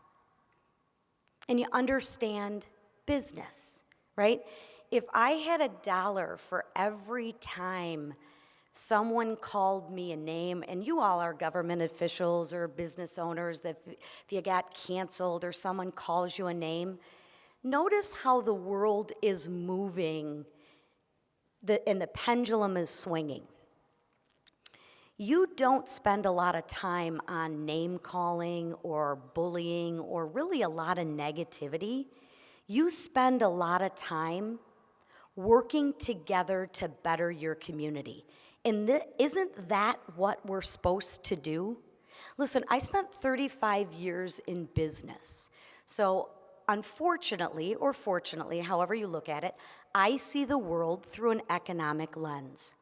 E: and you understand business, right? If I had $1 for every time someone called me a name, and you all are government officials or business owners, that if you got canceled or someone calls you a name, notice how the world is moving and the pendulum is swinging. You don't spend a lot of time on name calling or bullying or really a lot of negativity. You spend a lot of time working together to better your community. And isn't that what we're supposed to do? Listen, I spent 35 years in business. So unfortunately, or fortunately, however you look at it, I see the world through an economic lens.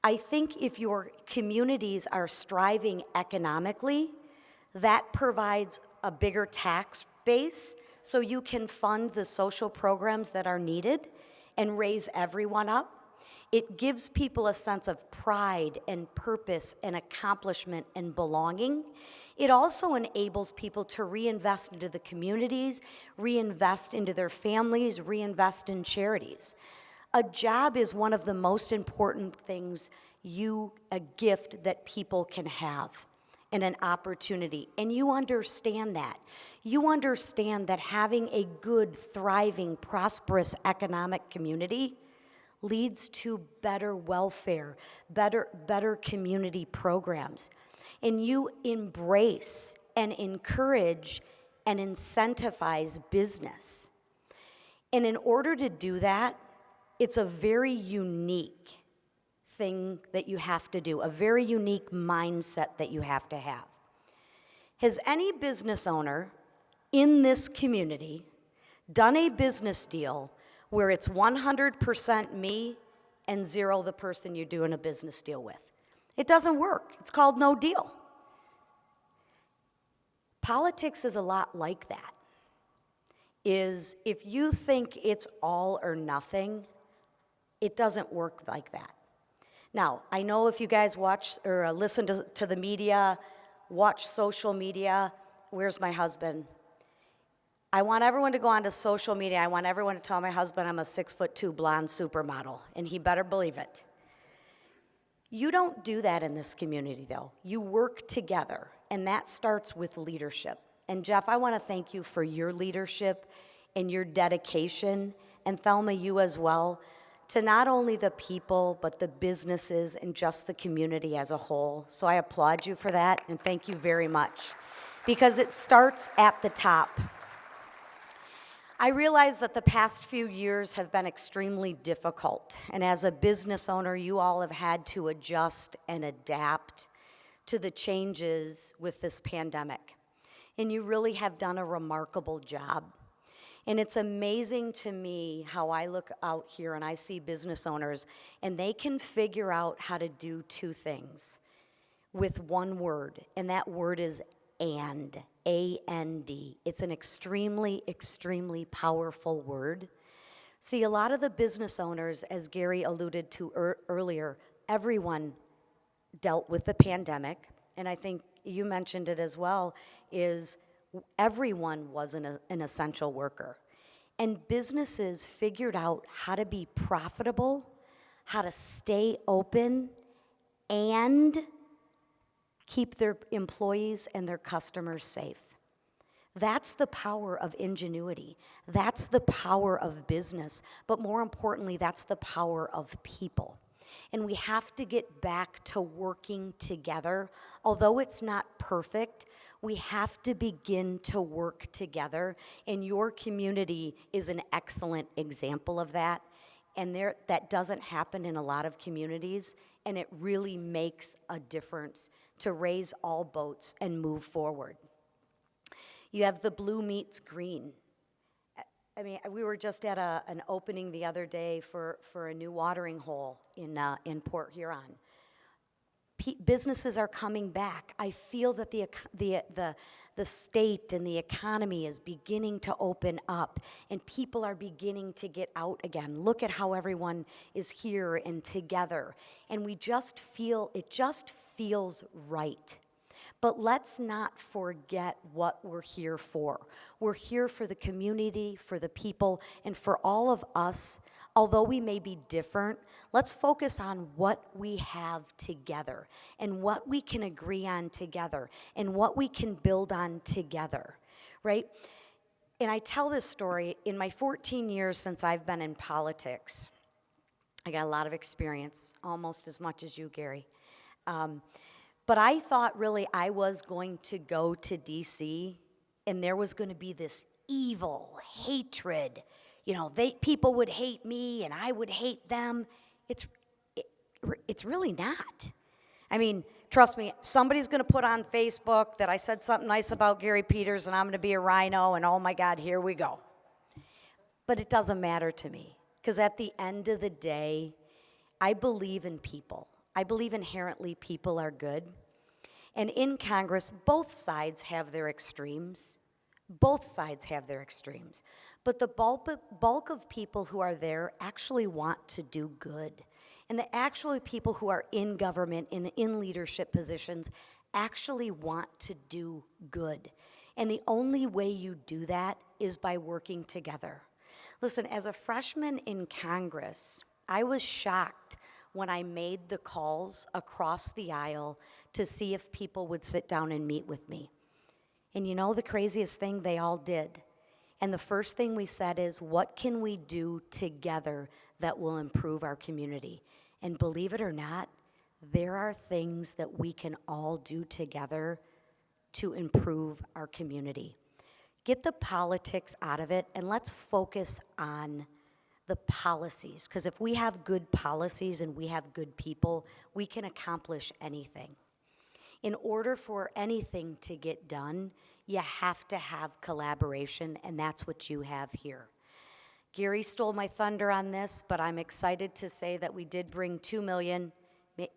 E: I think if your communities are striving economically, that provides a bigger tax base so you can fund the social programs that are needed and raise everyone up. It gives people a sense of pride and purpose and accomplishment and belonging. It also enables people to reinvest into the communities, reinvest into their families, reinvest in charities. A job is one of the most important things, a gift that people can have, and an opportunity. And you understand that. You understand that having a good, thriving, prosperous economic community leads to better welfare, better community programs. And you embrace and encourage and incentivize business. And in order to do that, it's a very unique thing that you have to do, a very unique mindset that you have to have. Has any business owner in this community done a business deal where it's 100% me and 0 the person you're doing a business deal with? It doesn't work. It's called no deal. Politics is a lot like that. Is if you think it's all or nothing, it doesn't work like that. Now, I know if you guys watch or listen to the media, watch social media, where's my husband? I want everyone to go onto social media. I want everyone to tell my husband I'm a 6'2" blonde supermodel, and he better believe it. You don't do that in this community, though. You work together, and that starts with leadership. And Jeff, I want to thank you for your leadership and your dedication, and Thelma, you as well, to not only the people, but the businesses and just the community as a whole. So I applaud you for that, and thank you very much, because it starts at the top. I realize that the past few years have been extremely difficult, and as a business owner, you all have had to adjust and adapt to the changes with this pandemic. And you really have done a remarkable job. And it's amazing to me how I look out here and I see business owners, and they can figure out how to do two things with one word, and that word is and, A-N-D. It's an extremely, extremely powerful word. See, a lot of the business owners, as Gary alluded to earlier, everyone dealt with the pandemic, and I think you mentioned it as well, is everyone was an essential worker. And businesses figured out how to be profitable, how to stay open, and keep their employees and their customers safe. That's the power of ingenuity. That's the power of business. But more importantly, that's the power of people. And we have to get back to working together. Although it's not perfect, we have to begin to work together. And your community is an excellent example of that. And that doesn't happen in a lot of communities. And it really makes a difference to raise all boats and move forward. You have the blue meets green. I mean, we were just at an opening the other day for a new watering hole in Port Huron. Businesses are coming back. I feel that the state and the economy is beginning to open up, and people are beginning to get out again. Look at how everyone is here and together, and it just feels right. But let's not forget what we're here for. We're here for the community, for the people, and for all of us. Although we may be different, let's focus on what we have together and what we can agree on together and what we can build on together, right? And I tell this story in my 14 years since I've been in politics. I got a lot of experience, almost as much as you, Gary. But I thought really I was going to go to D.C. and there was going to be this evil hatred. You know, people would hate me and I would hate them. It's really not. I mean, trust me, somebody's going to put on Facebook that I said something nice about Gary Peters and I'm going to be a rhino and oh my God, here we go. But it doesn't matter to me because at the end of the day, I believe in people. I believe inherently people are good. And in Congress, both sides have their extremes. Both sides have their extremes. But the bulk of people who are there actually want to do good. And the actual people who are in government and in leadership positions actually want to do good. And the only way you do that is by working together. Listen, as a freshman in Congress, I was shocked when I made the calls across the aisle to see if people would sit down and meet with me. And you know the craziest thing? They all did. And the first thing we said is, what can we do together that will improve our community? And believe it or not, there are things that we can all do together to improve our community. Get the politics out of it and let's focus on the policies, because if we have good policies and we have good people, we can accomplish anything. In order for anything to get done, you have to have collaboration, and that's what you have here. Gary stole my thunder on this, but I'm excited to say that we did bring $2 million.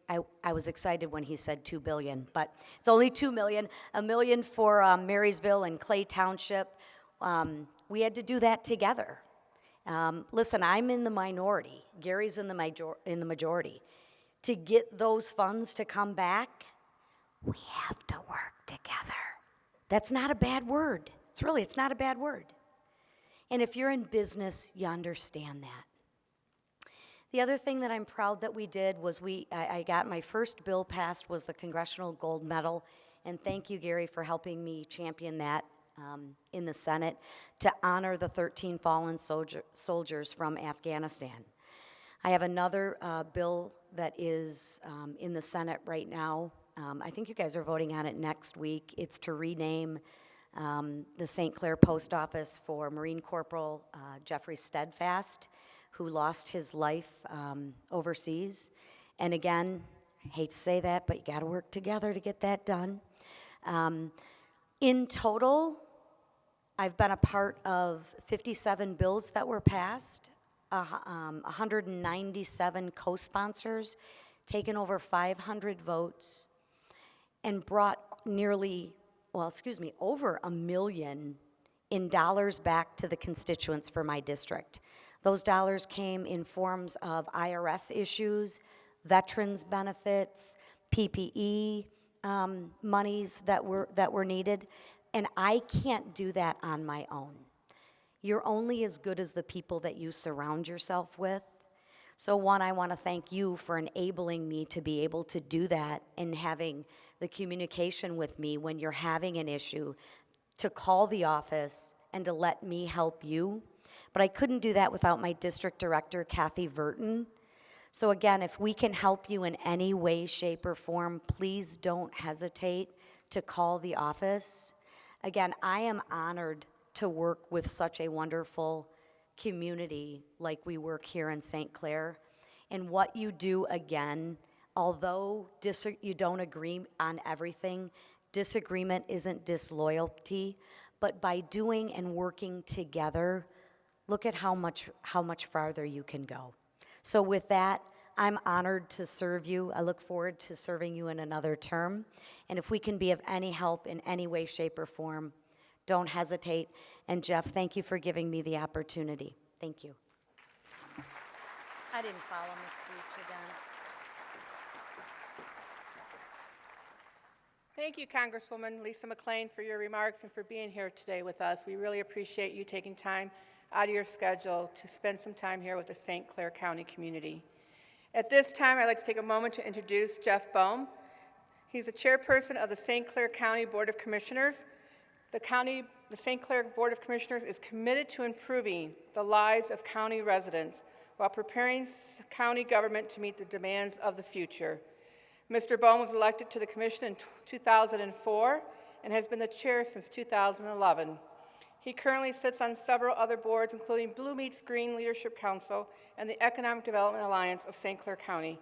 E: I was excited when he said $2 billion, but it's only $2 million. $1 million for Marysville and Clay Township. We had to do that together. Listen, I'm in the minority. Gary's in the majority. To get those funds to come back, we have to work together. That's not a bad word. It's not a bad word. And if you're in business, you understand that. The other thing that I'm proud that we did was I got my first bill passed was the Congressional Gold Medal, and thank you, Gary, for helping me champion that in the Senate to honor the 13 fallen soldiers from Afghanistan. I have another bill that is in the Senate right now. I think you guys are voting on it next week. It's to rename the St. Clair Post Office for Marine Corporal Jeffrey Steadfast, who lost his life overseas. And again, I hate to say that, but you got to work together to get that done. In total, I've been a part of 57 bills that were passed, 197 co-sponsors, taken over 500 votes, and brought over $1 million in dollars back to the constituents for my district. Those dollars came in forms of IRS issues, veterans benefits, PPE monies that were needed, and I can't do that on my own. You're only as good as the people that you surround yourself with. So one, I want to thank you for enabling me to be able to do that and having the communication with me when you're having an issue, to call the office and to let me help you. But I couldn't do that without my district director, Kathy Verton. So again, if we can help you in any way, shape, or form, please don't hesitate to call the office. Again, I am honored to work with such a wonderful community like we work here in St. Clair. And what you do, again, although you don't agree on everything, disagreement isn't disloyalty, but by doing and working together, look at how much farther you can go. So with that, I'm honored to serve you. I look forward to serving you in another term. And if we can be of any help in any way, shape, or form, don't hesitate. And Jeff, thank you for giving me the opportunity. Thank you. I didn't follow my speech again.
A: Thank you, Congresswoman Lisa McLean, for your remarks and for being here today with us. We really appreciate you taking time out of your schedule to spend some time here with the St. Clair County community. At this time, I'd like to take a moment to introduce Jeff Boehm. He's the chairperson of the St. Clair County Board of Commissioners. The St. Clair Board of Commissioners is committed to improving the lives of county residents while preparing county government to meet the demands of the future. Mr. Boehm was elected to the commission in 2004 and has been the chair since 2011. He currently sits on several other boards, including Blue Meets Green Leadership Council and the Economic Development Alliance of St. Clair County.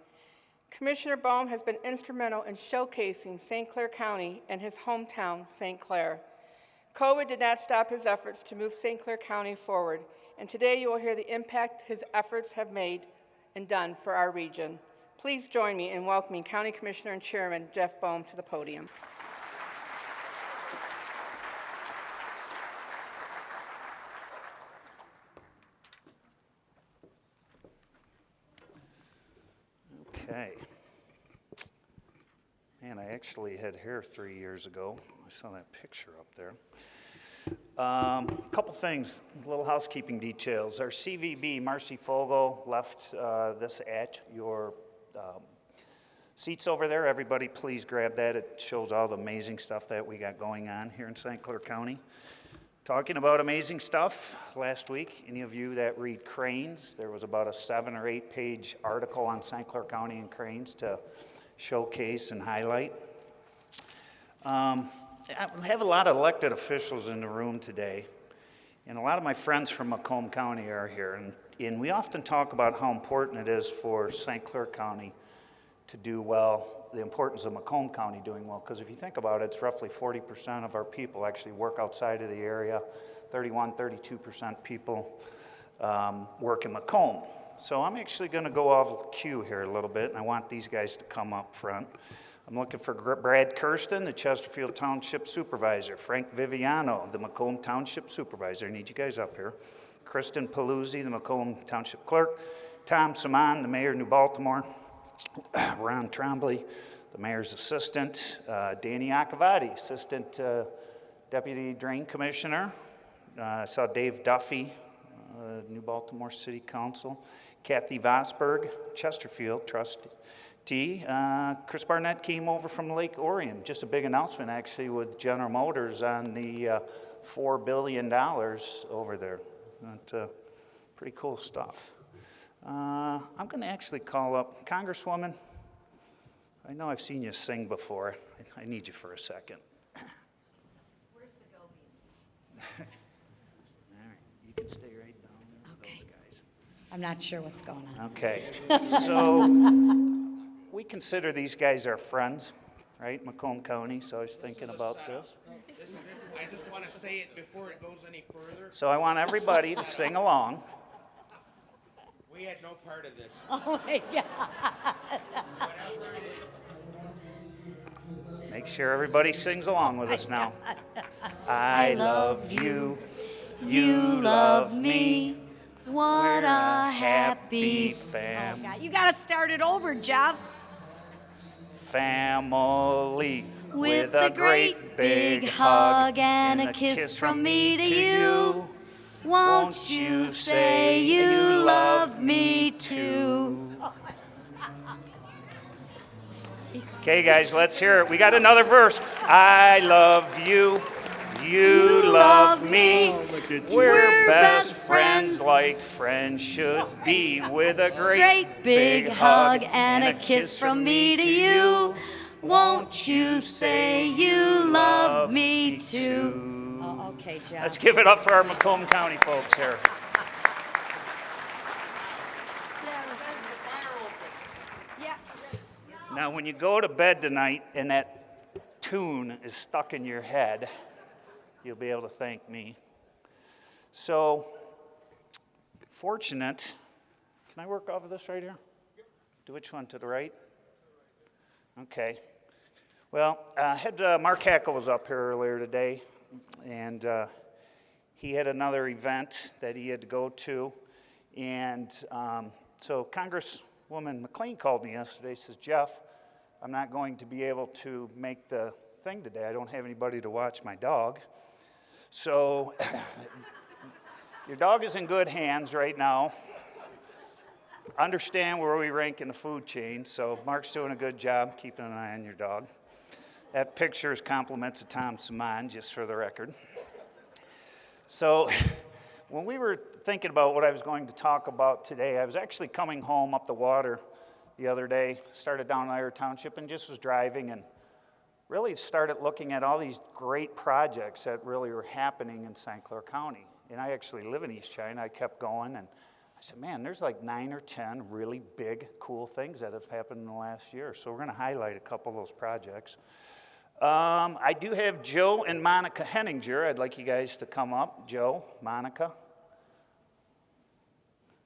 A: Commissioner Boehm has been instrumental in showcasing St. Clair County and his hometown, St. Clair. COVID did not stop his efforts to move St. Clair County forward, and today you will hear the impact his efforts have made and done for our region. Please join me in welcoming County Commissioner and Chairman Jeff Boehm to the podium.
F: Okay. Man, I actually had hair 3 years ago. I saw that picture up there. A couple things, little housekeeping details. Our CVB, Marcy Fogel, left this at your seats over there. Everybody please grab that. It shows all the amazing stuff that we got going on here in St. Clair County. Talking about amazing stuff, last week, any of you that read Cranes, there was about a 7 or 8 page article on St. Clair County and Cranes to showcase and highlight. I have a lot of elected officials in the room today, and a lot of my friends from Macomb County are here, and we often talk about how important it is for St. Clair County to do well, the importance of Macomb County doing well, because if you think about it, it's roughly 40% of our people actually work outside of the area, 32% people work in Macomb. So I'm actually going to go off cue here a little bit, and I want these guys to come up front. I'm looking for Brad Kirsten, the Chesterfield Township Supervisor, Frank Viviano, the Macomb Township Supervisor. I need you guys up here. Kristen Paluzzi, the Macomb Township Clerk, Tom Saman, the Mayor of New Baltimore, Ron Trombley, the Mayor's Assistant, Danny Akavati, Assistant Deputy Drain Commissioner. I saw Dave Duffy New Baltimore City Council. Kathy Vosberg, Chesterfield trustee. Chris Barnett came over from Lake Orion. Just a big announcement, actually, with General Motors on the $4 billion over there. Pretty cool stuff. I'm going to actually call up Congresswoman. I know I've seen you sing before. I need you for a second.
E: Where's the gobies?
F: All right, you can stay right down there with those guys.
E: I'm not sure what's going on.
F: Okay, so we consider these guys our friends, right, Macomb County, so I was thinking about this.
C: I just want to say it before it goes any further.
F: So I want everybody to sing along.
C: We had no part of this.
E: Oh my God.
C: Whatever it is.
F: Make sure everybody sings along with us now. I love you, you love me.
E: What
F: We're
E: a
F: a
E: happy
F: happy fam.
E: Oh God, you got to start it over, Jeff.
F: Family
E: With a great big hug and a kiss from me to you. Won't you say you love me too?
F: Okay, guys, let's hear it. We got another verse. I love you. You love me. We're best friends like friends should be. With a
E: Great big hug and a kiss from me to you. Won't you say you love me too? Oh, okay, Jeff.
F: Let's give it up for our Macomb County folks here.
E: Yeah.
F: Now, when you go to bed tonight and that tune is stuck in your head, you'll be able to thank me. So, fortunate. Can I work off of this right here? Do which one? To the right? Okay. Well, Mark Hackle was up here earlier today, and he had another event that he had to go to. And so Congresswoman McLean called me yesterday, says, Jeff, I'm not going to be able to make the thing today. I don't have anybody to watch my dog. So your dog is in good hands right now. Understand where we rank in the food chain, so Mark's doing a good job keeping an eye on your dog. That picture is compliments of Tom Saman, just for the record. So when we were thinking about what I was going to talk about today, I was actually coming home up the water the other day, started down in Ira Township and just was driving and really started looking at all these great projects that really were happening in St. Clair County. And I actually live in East China. I kept going and I said, man, there's like 9 or 10 really big, cool things that have happened in the last year. So we're going to highlight a couple of those projects. I do have Joe and Monica Henninger. I'd like you guys to come up. Joe, Monica.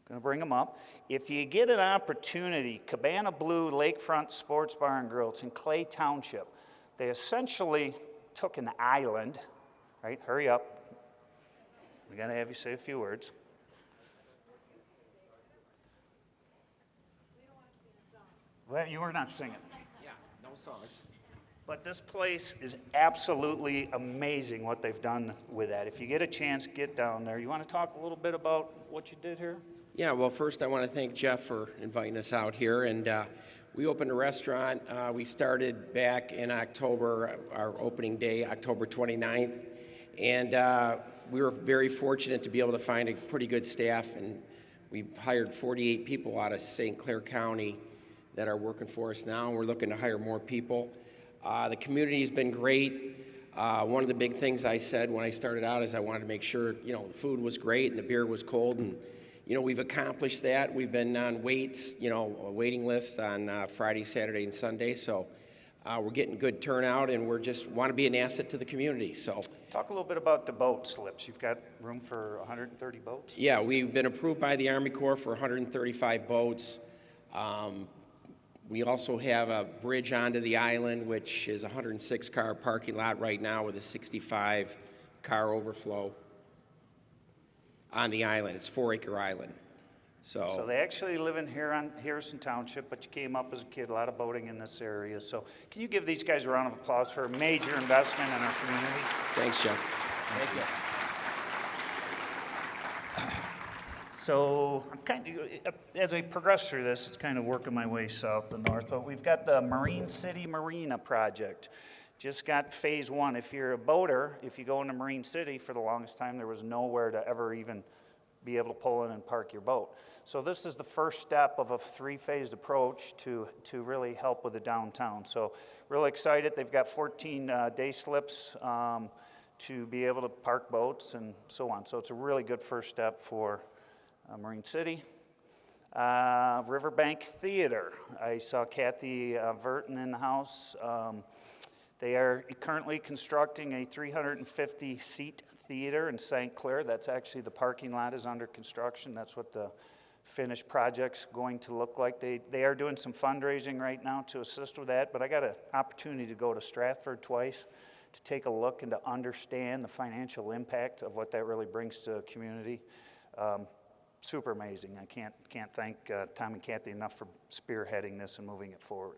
F: Going to bring them up. If you get an opportunity, Cabana Blue Lakefront Sports Bar and Grill, it's in Clay Township. They essentially took an island, right? Hurry up. We're going to have you say a few words. Well, you were not singing.
C: Yeah, no songs.
F: But this place is absolutely amazing what they've done with that. If you get a chance, get down there. You want to talk a little bit about what you did here?
G: Yeah, well, first I want to thank Jeff for inviting us out here. And we opened a restaurant. We started back in October, our opening day, October 29th. And we were very fortunate to be able to find a pretty good staff. And we've hired 48 people out of St. Clair County that are working for us now. We're looking to hire more people. The community has been great. One of the big things I said when I started out is I wanted to make sure, the food was great and the beer was cold. And, we've accomplished that. We've been on waits, a waiting list on Friday, Saturday, and Sunday. So we're getting good turnout, and we're just want to be an asset to the community. So
F: talk a little bit about the boat slips. You've got room for 130 boats?
G: Yeah, we've been approved by the Army Corps for 135 boats. We also have a bridge onto the island, which is a 106-car parking lot right now with a 65-car overflow on the island. It's a 4-acre island.
F: So they actually live in here on Harrison Township, but you came up as a kid, a lot of boating in this area. So can you give these guys a round of applause for a major investment in our community?
G: Thanks, Jeff.
C: Thank you.
F: So I'm as I progress through this, it's kind of working my way south to north, but we've got the Marine City Marina project. Just got phase one. If you're a boater, if you go into Marine City, for the longest time, there was nowhere to ever even be able to pull in and park your boat. So this is the first step of a three-phased approach to really help with the downtown. So really excited. They've got 14 day slips to be able to park boats and so on. So it's a really good first step for Marine City. Riverbank Theater. I saw Kathy Verton in the house. They are currently constructing a 350-seat theater in St. Clair. That's actually, the parking lot is under construction. That's what the finished project's going to look like. They are doing some fundraising right now to assist with that, but I got an opportunity to go to Stratford twice to take a look and to understand the financial impact of what that really brings to a community. Super amazing. I can't thank Tom and Kathy enough for spearheading this and moving it forward.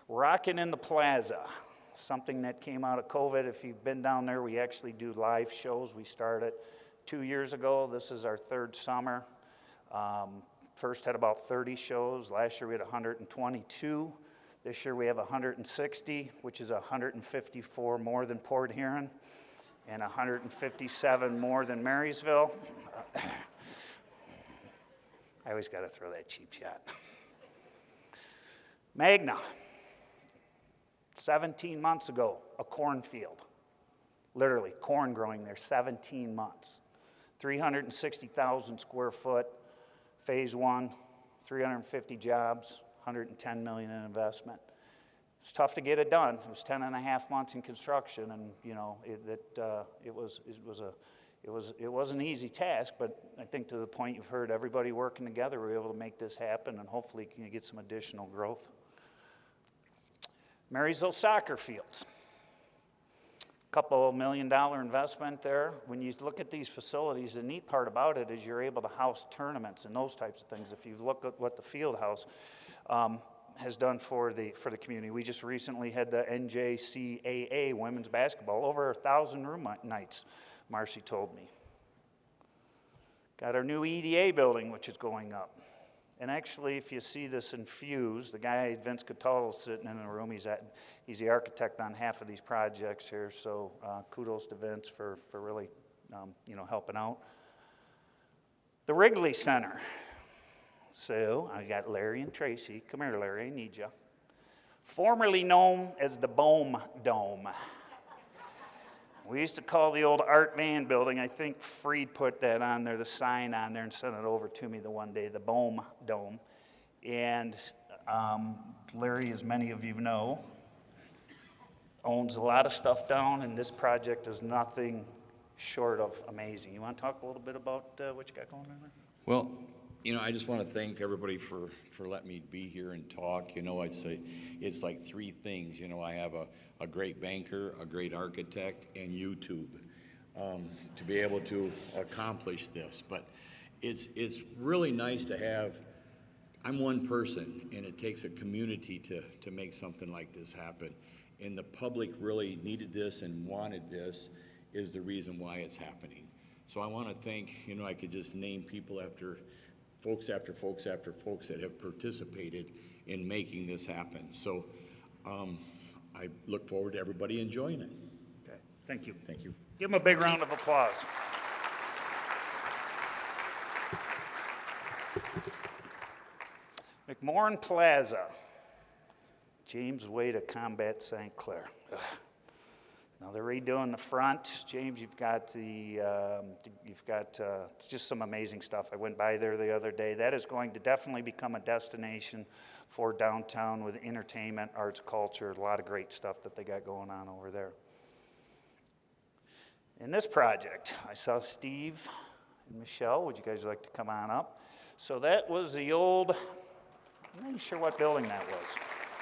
F: Rockin' in the Plaza, something that came out of COVID. If you've been down there, we actually do live shows. We started 2 years ago. This is our third summer. First had about 30 shows. Last year we had 122. This year we have 160, which is 154 more than Port Huron and 157 more than Marysville. I always got to throw that cheap shot. Magna. 17 months ago, a cornfield. Literally, corn growing there, 17 months. 360,000 square foot, phase one, 350 jobs, 110 million in investment. It's tough to get it done. It was 10 and a half months in construction, and it was an easy task, but I think to the point you've heard, everybody working together, we were able to make this happen, and hopefully can get some additional growth. Marysville soccer fields. Couple $1 million investment there. When you look at these facilities, the neat part about it is you're able to house tournaments and those types of things. If you look at what the field house has done for the community, we just recently had the NJCAA women's basketball, over 1,000 room nights, Marcy told me. Got our new EDA building, which is going up. And actually, if you see this infused, the guy, Vince Cataldo, is sitting in the room. He's the architect on half of these projects here, so kudos to Vince for really helping out. The Wrigley Center. So I got Larry and Tracy. Come here, Larry, I need you. Formerly known as the Bohm Dome. We used to call the old Art Van building, I think Freed put that on there, the sign on there, and sent it over to me the one day, the Bohm Dome. And Larry, as many of you know, owns a lot of stuff down, and this project is nothing short of amazing. You want to talk a little bit about what you got going on there?
H: Well, I just want to thank everybody for letting me be here and talk. I'd say it's like three things. I have a great banker, a great architect, and YouTube to be able to accomplish this. But it's really nice to have, I'm one person, and it takes a community to make something like this happen. And the public really needed this and wanted this is the reason why it's happening. So I want to thank, I could just name people after folks that have participated in making this happen. So I look forward to everybody enjoying it.
F: Okay, thank you.
H: Thank you.
F: Give them a big round of applause. McMorran Plaza. James' way to combat St. Clair. Ugh. Now they're redoing the front. James, you've got it's just some amazing stuff. I went by there the other day. That is going to definitely become a destination for downtown with entertainment, arts, culture, a lot of great stuff that they got going on over there. In this project, I saw Steve and Michelle. Would you guys like to come on up? So that was the old, I'm not even sure what building that was.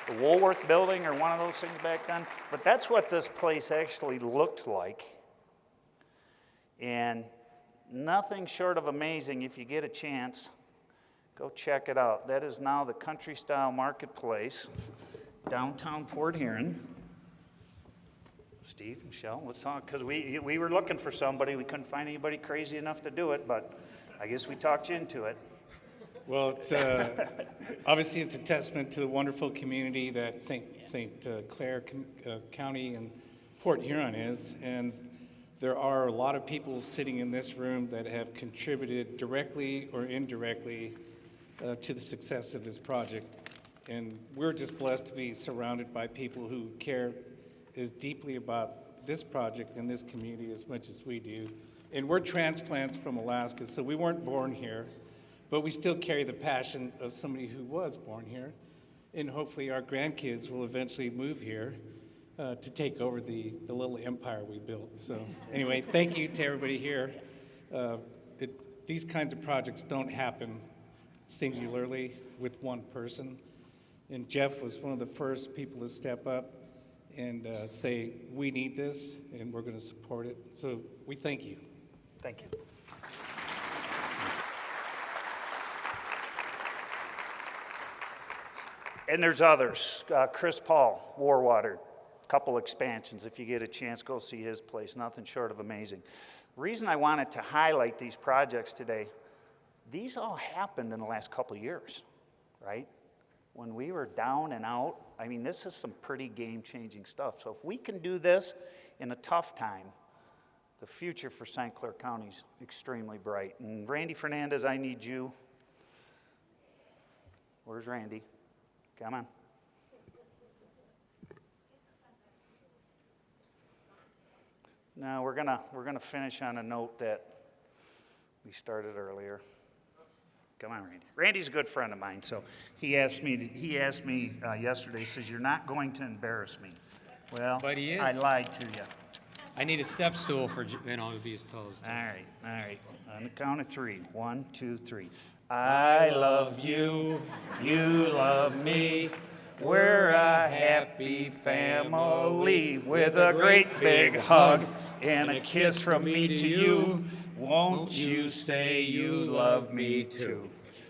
F: The Woolworth building or one of those things back then. But that's what this place actually looked like. And nothing short of amazing. If you get a chance, go check it out. That is now the Country Style Marketplace, downtown Port Huron. Steve, Michelle, let's talk, because we were looking for somebody. We couldn't find anybody crazy enough to do it, but I guess we talked you into it.
I: Well, it's, obviously it's a testament to the wonderful community that St. Clair County and Port Huron is, and there are a lot of people sitting in this room that have contributed directly or indirectly to the success of this project. And we're just blessed to be surrounded by people who care as deeply about this project and this community as much as we do. And we're transplants from Alaska, so we weren't born here, but we still carry the passion of somebody who was born here. And hopefully our grandkids will eventually move here to take over the little empire we built. So anyway, thank you to everybody here. These kinds of projects don't happen singularly with one person. And Jeff was one of the first people to step up and say, we need this, and we're going to support it. So we thank you.
F: Thank you. And there's others. Chris Paul, Warwater, couple expansions. If you get a chance, go see his place. Nothing short of amazing. The reason I wanted to highlight these projects today, these all happened in the last couple of years, right? When we were down and out, I mean, this is some pretty game-changing stuff. So if we can do this in a tough time, the future for St. Clair County is extremely bright. And Randy Fernandez, I need you. Where's Randy? Come on. Now we're gonna finish on a note that we started earlier. Come on, Randy. Randy's a good friend of mine, so he asked me yesterday. He says, "You're not going to embarrass me." Well,
J: But he is.
F: I lied to you.
J: I need a step stool for, to be his toes.
F: All right. On the count of three. 1, 2, 3. I love you. You love me. We're a happy family with a great big hug and a kiss from me to you. Won't you say you love me too?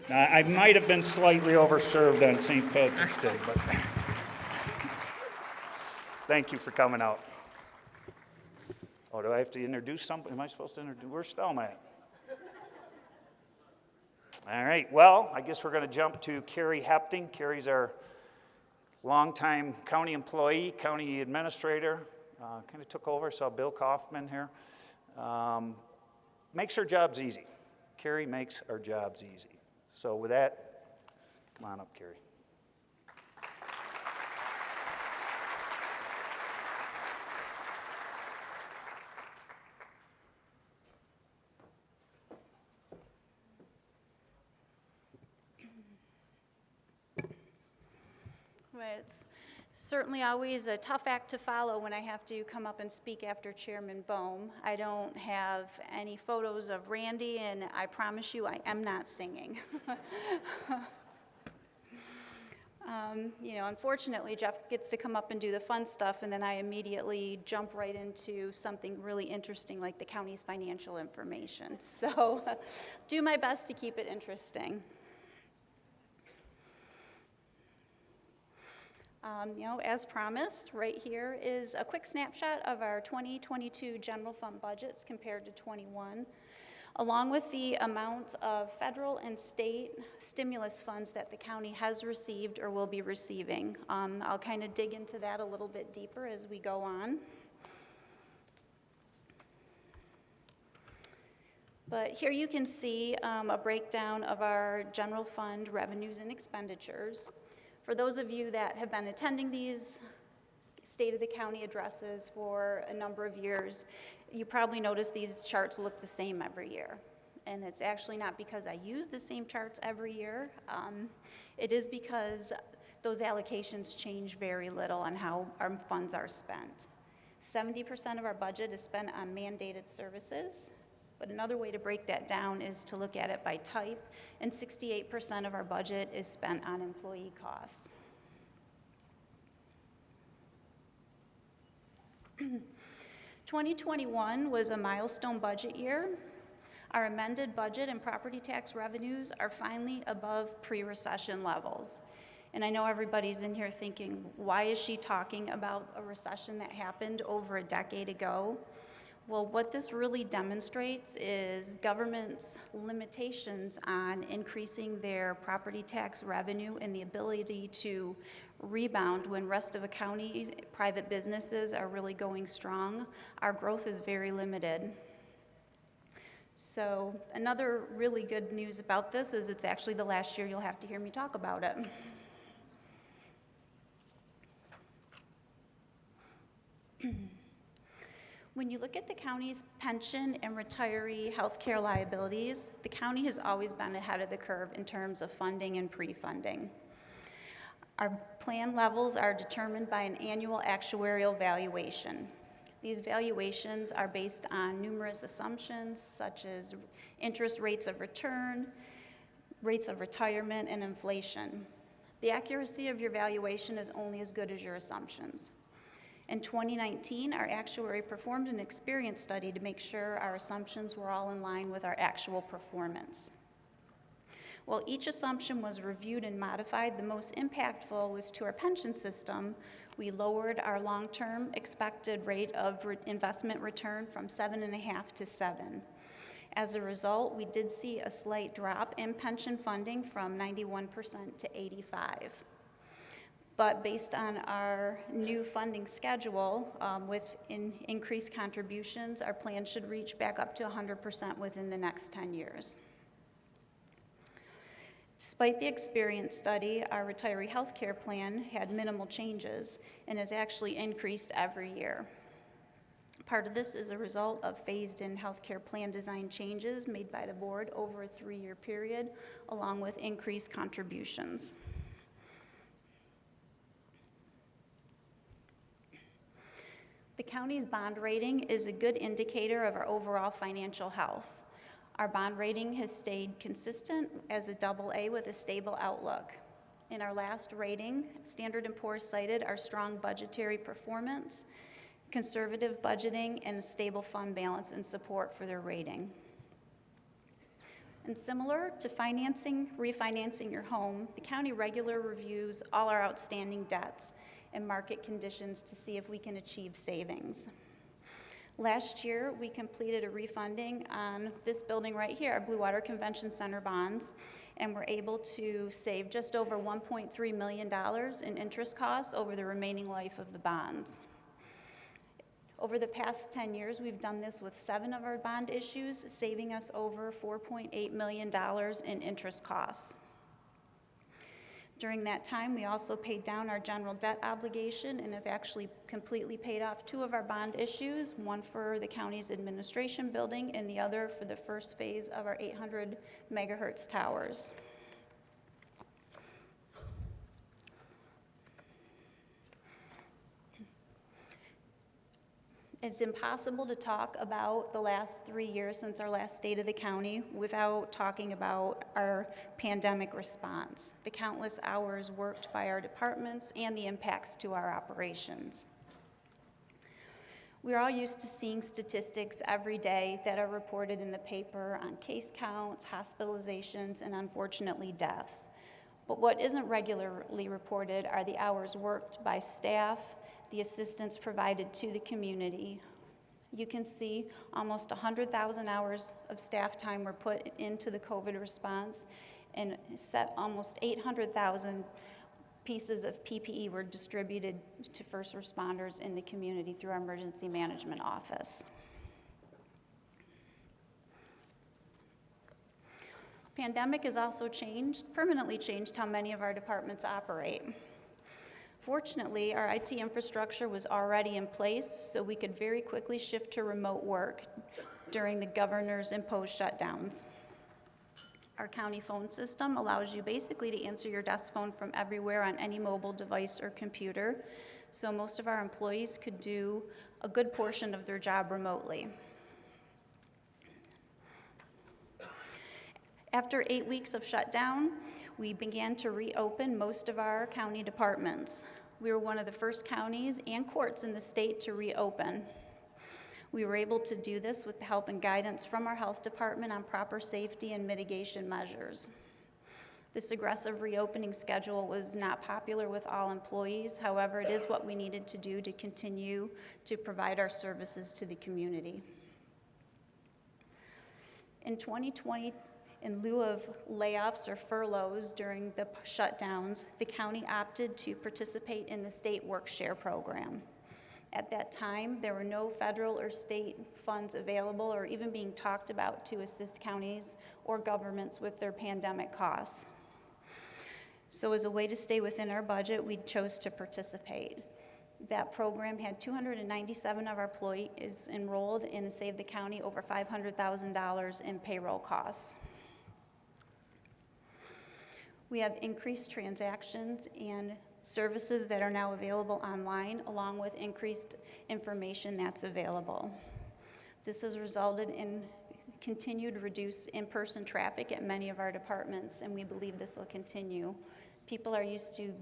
F: Now, I might have been slightly overserved on St. Patrick's Day, but thank you for coming out. Oh, do I have to introduce somebody? Am I supposed to introduce? Where's Thelma at? All right, well, I guess we're going to jump to Carrie Hepting. Carrie's our longtime county employee, county administrator. Kind of took over, saw Bill Kaufman here. Makes our jobs easy. Carrie makes our jobs easy. So with that, come on up, Carrie.
K: It's certainly always a tough act to follow when I have to come up and speak after Chairman Bohm. I don't have any photos of Randy, and I promise you I am not singing. Unfortunately, Jeff gets to come up and do the fun stuff, and then I immediately jump right into something really interesting like the county's financial information. So do my best to keep it interesting. As promised, right here is a quick snapshot of our 2022 general fund budgets compared to 21, along with the amount of federal and state stimulus funds that the county has received or will be receiving. I'll kind of dig into that a little bit deeper as we go on. But here you can see a breakdown of our general fund revenues and expenditures. For those of you that have been attending these State of the County addresses for a number of years, you probably notice these charts look the same every year. And it's actually not because I use the same charts every year. It is because those allocations change very little on how our funds are spent. 70% of our budget is spent on mandated services. But another way to break that down is to look at it by type, and 68% of our budget is spent on employee costs. 2021 was a milestone budget year. Our amended budget and property tax revenues are finally above pre-recession levels. And I know everybody's in here thinking, why is she talking about a recession that happened over a decade ago? Well, what this really demonstrates is government's limitations on increasing their property tax revenue and the ability to rebound when rest of the county private businesses are really going strong. Our growth is very limited. So another really good news about this is it's actually the last year you'll have to hear me talk about it. When you look at the county's pension and retiree health care liabilities, the county has always been ahead of the curve in terms of funding and pre-funding. Our plan levels are determined by an annual actuarial valuation. These valuations are based on numerous assumptions such as interest rates of return, rates of retirement, and inflation. The accuracy of your valuation is only as good as your assumptions. In 2019, our actuary performed an experience study to make sure our assumptions were all in line with our actual performance. While each assumption was reviewed and modified, the most impactful was to our pension system. We lowered our long-term expected rate of investment return from 7.5 to 7. As a result, we did see a slight drop in pension funding from 91% to 85%. But based on our new funding schedule, with increased contributions, our plan should reach back up to 100% within the next 10 years. Despite the experience study, our retiree health care plan had minimal changes and has actually increased every year. Part of this is a result of phased-in healthcare plan design changes made by the board over a 3-year period, along with increased contributions. The county's bond rating is a good indicator of our overall financial health. Our bond rating has stayed consistent as a AA with a stable outlook. In our last rating, Standard & Poor's cited our strong budgetary performance, conservative budgeting, and a stable fund balance in support for their rating. And similar to refinancing your home, the county regularly reviews all our outstanding debts and market conditions to see if we can achieve savings. Last year, we completed a refunding on this building right here, our Blue Water Convention Center bonds, and were able to save just over $1.3 million in interest costs over the remaining life of the bonds. Over the past 10 years, we've done this with 7 of our bond issues, saving us over $4.8 million in interest costs. During that time, we also paid down our general debt obligation and have actually completely paid off 2 of our bond issues, one for the county's administration building and the other for the first phase of our 800 megahertz towers. It's impossible to talk about the last 3 years since our last State of the County without talking about our pandemic response, the countless hours worked by our departments, and the impacts to our operations. We're all used to seeing statistics every day that are reported in the paper on case counts, hospitalizations, and unfortunately deaths. But what isn't regularly reported are the hours worked by staff, the assistance provided to the community. You can see almost 100,000 hours of staff time were put into the COVID response, and almost 800,000 pieces of PPE were distributed to first responders in the community through our emergency management office. Pandemic has also permanently changed how many of our departments operate. Fortunately, our IT infrastructure was already in place, so we could very quickly shift to remote work during the governor's imposed shutdowns. Our county phone system allows you basically to answer your desk phone from everywhere on any mobile device or computer, so most of our employees could do a good portion of their job remotely. After 8 weeks of shutdown, we began to reopen most of our county departments. We were one of the first counties and courts in the state to reopen. We were able to do this with the help and guidance from our health department on proper safety and mitigation measures. This aggressive reopening schedule was not popular with all employees. However, it is what we needed to do to continue to provide our services to the community. In 2020, in lieu of layoffs or furloughs during the shutdowns, the county opted to participate in the state work share program. At that time, there were no federal or state funds available or even being talked about to assist counties or governments with their pandemic costs. So as a way to stay within our budget, we chose to participate. That program had 297 of our employees enrolled and saved the county over $500,000 in payroll costs. We have increased transactions and services that are now available online, along with increased information that's available. This has resulted in continued reduced in-person traffic at many of our departments, and we believe this will continue. People are used to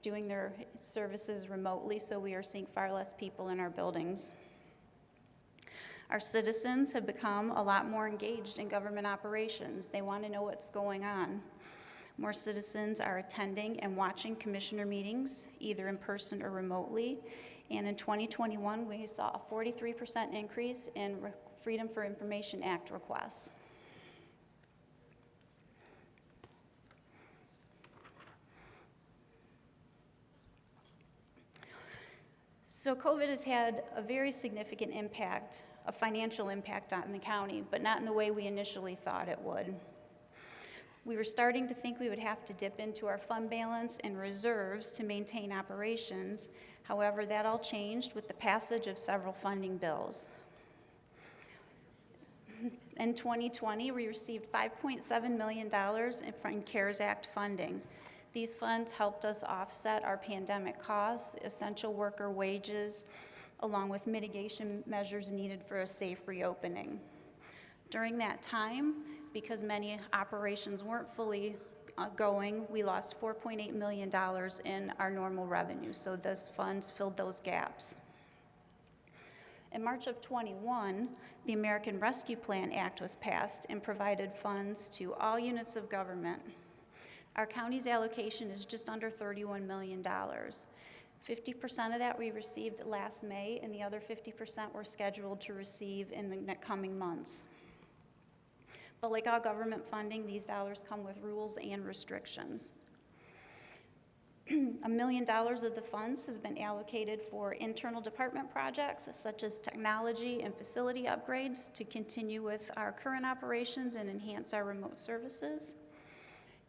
K: doing their services remotely, so we are seeing far less people in our buildings. Our citizens have become a lot more engaged in government operations. They want to know what's going on. More citizens are attending and watching commissioner meetings, either in person or remotely. And in 2021, we saw a 43% increase in Freedom for Information Act requests. So COVID has had a very significant impact, a financial impact on the county, but not in the way we initially thought it would. We were starting to think we would have to dip into our fund balance and reserves to maintain operations. However, that all changed with the passage of several funding bills. In 2020, we received $5.7 million in CARES Act funding. These funds helped us offset our pandemic costs, essential worker wages, along with mitigation measures needed for a safe reopening. During that time, because many operations weren't fully going, we lost $4.8 million in our normal revenue, so those funds filled those gaps. In March of 21, the American Rescue Plan Act was passed and provided funds to all units of government. Our county's allocation is just under $31 million. 50% of that we received last May, and the other 50% we're scheduled to receive in the coming months. But like all government funding, these dollars come with rules and restrictions. $1 million of the funds has been allocated for internal department projects such as technology and facility upgrades to continue with our current operations and enhance our remote services.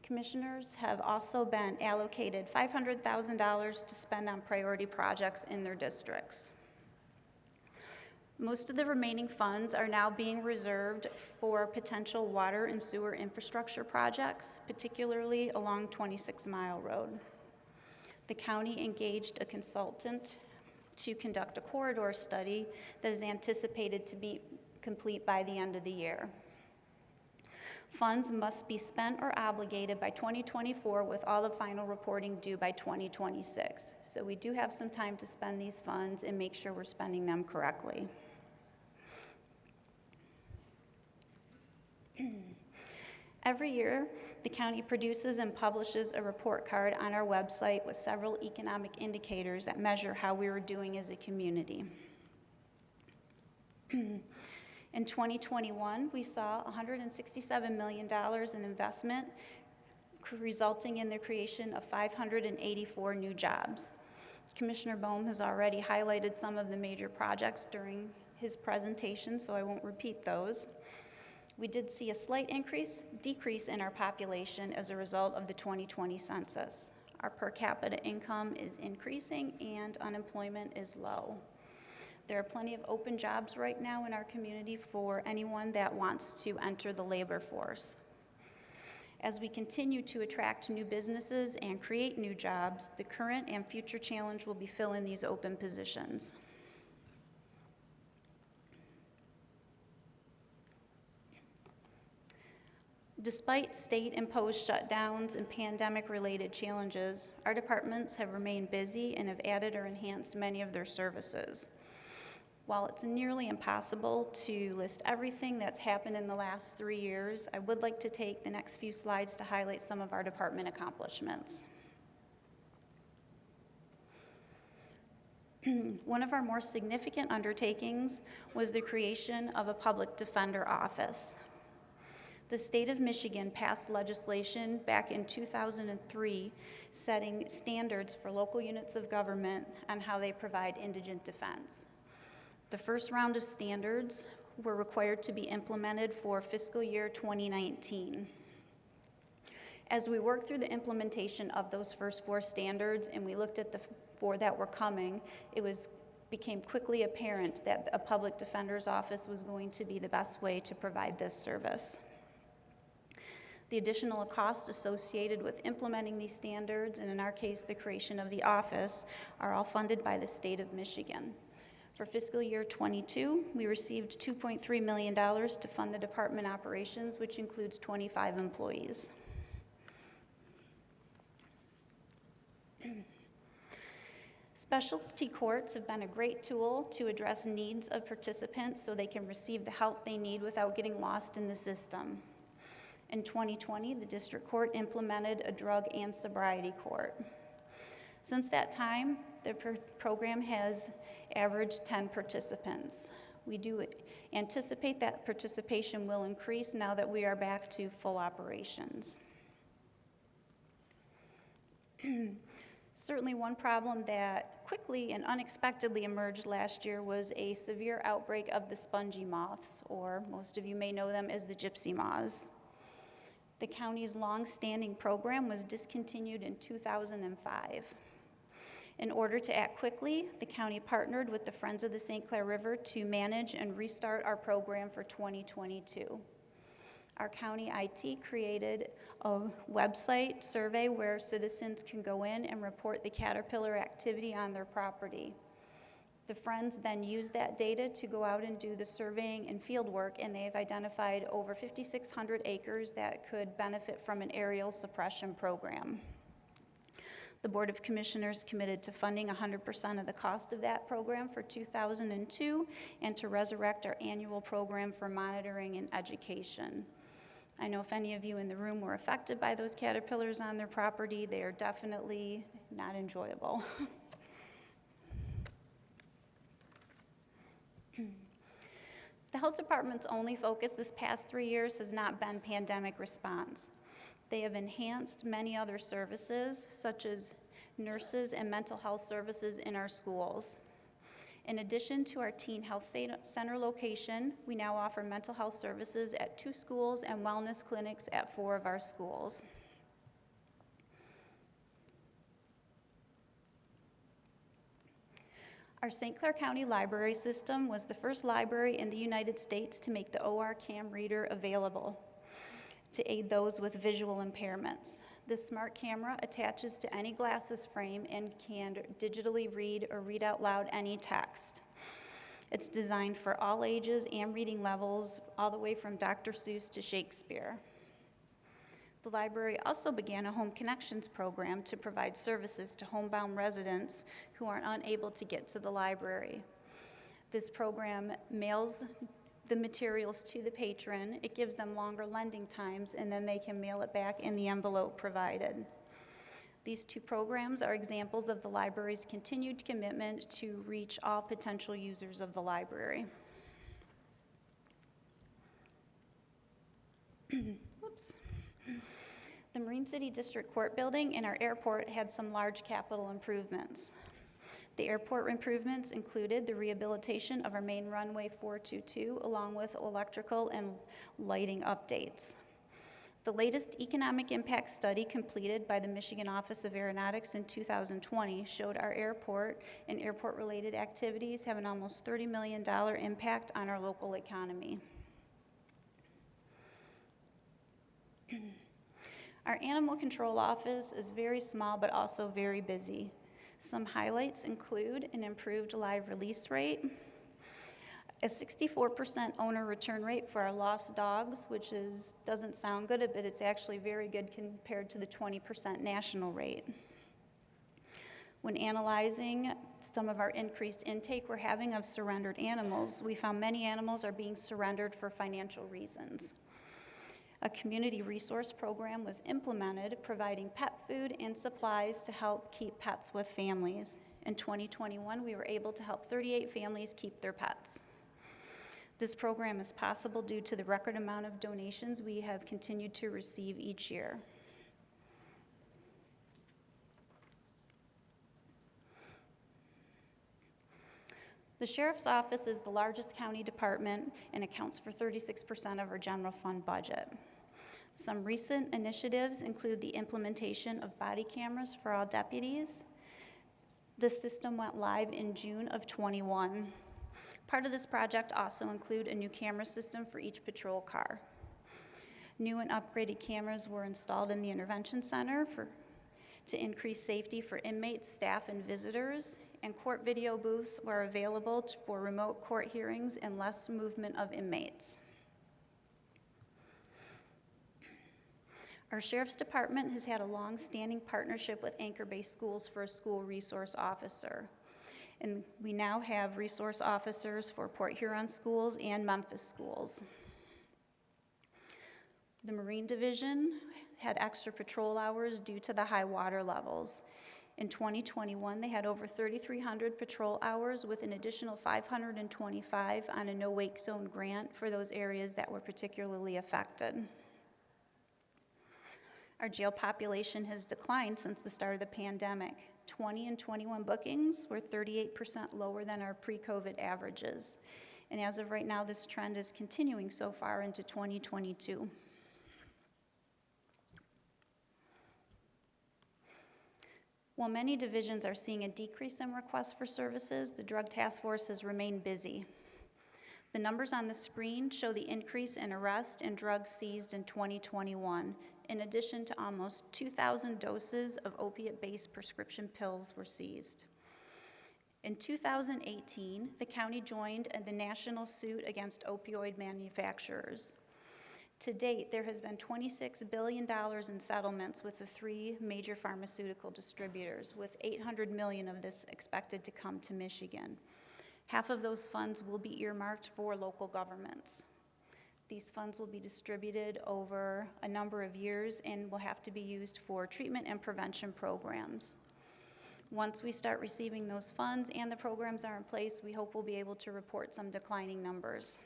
K: Commissioners have also been allocated $500,000 to spend on priority projects in their districts. Most of the remaining funds are now being reserved for potential water and sewer infrastructure projects, particularly along 26 Mile Road. The county engaged a consultant to conduct a corridor study that is anticipated to be complete by the end of the year. Funds must be spent or obligated by 2024 with all the final reporting due by 2026. So we do have some time to spend these funds and make sure we're spending them correctly. Every year, the county produces and publishes a report card on our website with several economic indicators that measure how we are doing as a community. In 2021, we saw $167 million in investment, resulting in the creation of 584 new jobs. Commissioner Bohm has already highlighted some of the major projects during his presentation, so I won't repeat those. We did see a slight decrease in our population as a result of the 2020 census. Our per capita income is increasing and unemployment is low. There are plenty of open jobs right now in our community for anyone that wants to enter the labor force. As we continue to attract new businesses and create new jobs, the current and future challenge will be filling these open positions. Despite state-imposed shutdowns and pandemic-related challenges, our departments have remained busy and have added or enhanced many of their services. While it's nearly impossible to list everything that's happened in the last 3 years, I would like to take the next few slides to highlight some of our department accomplishments. One of our more significant undertakings was the creation of a public defender office. The state of Michigan passed legislation back in 2003 setting standards for local units of government on how they provide indigent defense. The first round of standards were required to be implemented for fiscal year 2019. As we worked through the implementation of those first 4 standards and we looked at the 4 that were coming, it became quickly apparent that a public defender's office was going to be the best way to provide this service. The additional costs associated with implementing these standards, and in our case, the creation of the office, are all funded by the state of Michigan. For fiscal year 22, we received $2.3 million to fund the department operations, which includes 25 employees. Specialty courts have been a great tool to address needs of participants so they can receive the help they need without getting lost in the system. In 2020, the district court implemented a drug and sobriety court. Since that time, the program has averaged 10 participants. We do anticipate that participation will increase now that we are back to full operations. Certainly one problem that quickly and unexpectedly emerged last year was a severe outbreak of the spongy moths, or most of you may know them as the gypsy moths. The county's long-standing program was discontinued in 2005. In order to act quickly, the county partnered with the Friends of the St. Clair River to manage and restart our program for 2022. Our county IT created a website survey where citizens can go in and report the caterpillar activity on their property. The Friends then used that data to go out and do the surveying and field work, and they have identified over 5,600 acres that could benefit from an aerial suppression program. The Board of Commissioners committed to funding 100% of the cost of that program for 2002 and to resurrect our annual program for monitoring and education. I know if any of you in the room were affected by those caterpillars on their property, they are definitely not enjoyable. The health department's only focus this past 3 years has not been pandemic response. They have enhanced many other services, such as nurses and mental health services in our schools. In addition to our Teen Health Center location, we now offer mental health services at 2 schools and wellness clinics at 4 of our schools. Our St. Clair County Library System was the first library in the United States to make the ORCam reader available to aid those with visual impairments. This smart camera attaches to any glasses frame and can digitally read or read out loud any text. It's designed for all ages and reading levels, all the way from Dr. Seuss to Shakespeare. The library also began a Home Connections program to provide services to homebound residents who are unable to get to the library. This program mails the materials to the patron. It gives them longer lending times, and then they can mail it back in the envelope provided. These 2 programs are examples of the library's continued commitment to reach all potential users of the library. Whoops. The Marine City District Court building and our airport had some large capital improvements. The airport improvements included the rehabilitation of our main runway 422, along with electrical and lighting updates. The latest economic impact study completed by the Michigan Office of Aeronautics in 2020 showed our airport and airport-related activities have an almost $30 million impact on our local economy. Our animal control office is very small but also very busy. Some highlights include an improved live release rate, a 64% owner return rate for our lost dogs, which doesn't sound good, but it's actually very good compared to the 20% national rate. When analyzing some of our increased intake we're having of surrendered animals, we found many animals are being surrendered for financial reasons. A community resource program was implemented providing pet food and supplies to help keep pets with families. In 2021, we were able to help 38 families keep their pets. This program is possible due to the record amount of donations we have continued to receive each year. The Sheriff's Office is the largest county department and accounts for 36% of our general fund budget. Some recent initiatives include the implementation of body cameras for all deputies. This system went live in June of '21. Part of this project also include a new camera system for each patrol car. New and upgraded cameras were installed in the intervention center to increase safety for inmates, staff, and visitors, and court video booths were available for remote court hearings and less movement of inmates. Our Sheriff's Department has had a long-standing partnership with anchor-based schools for a school resource officer. And we now have resource officers for Port Huron schools and Memphis schools. The Marine Division had extra patrol hours due to the high water levels. In 2021, they had over 3,300 patrol hours with an additional 525 on a no-wake zone grant for those areas that were particularly affected. Our jail population has declined since the start of the pandemic. 20 and 21 bookings were 38% lower than our pre-COVID averages. And as of right now, this trend is continuing so far into 2022. While many divisions are seeing a decrease in requests for services, the Drug Task Force has remained busy. The numbers on the screen show the increase in arrests and drugs seized in 2021. In addition to almost 2,000 doses of opiate-based prescription pills were seized. In 2018, the county joined the national suit against opioid manufacturers. To date, there has been $26 billion in settlements with the 3 major pharmaceutical distributors, with $800 million of this expected to come to Michigan. Half of those funds will be earmarked for local governments. These funds will be distributed over a number of years and will have to be used for treatment and prevention programs. Once we start receiving those funds and the programs are in place, we hope we'll be able to report some declining numbers.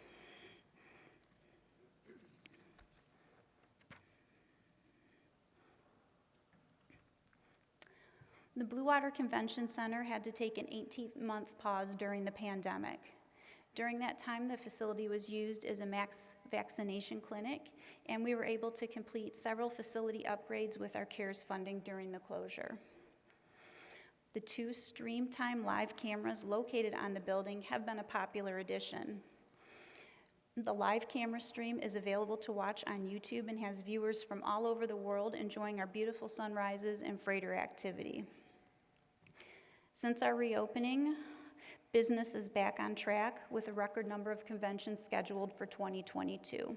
K: The Blue Water Convention Center had to take an 18-month pause during the pandemic. During that time, the facility was used as a mass vaccination clinic, and we were able to complete several facility upgrades with our CARES funding during the closure. The 2 Stream Time live cameras located on the building have been a popular addition. The live camera stream is available to watch on YouTube and has viewers from all over the world enjoying our beautiful sunrises and freighter activity. Since our reopening, business is back on track with a record number of conventions scheduled for 2022.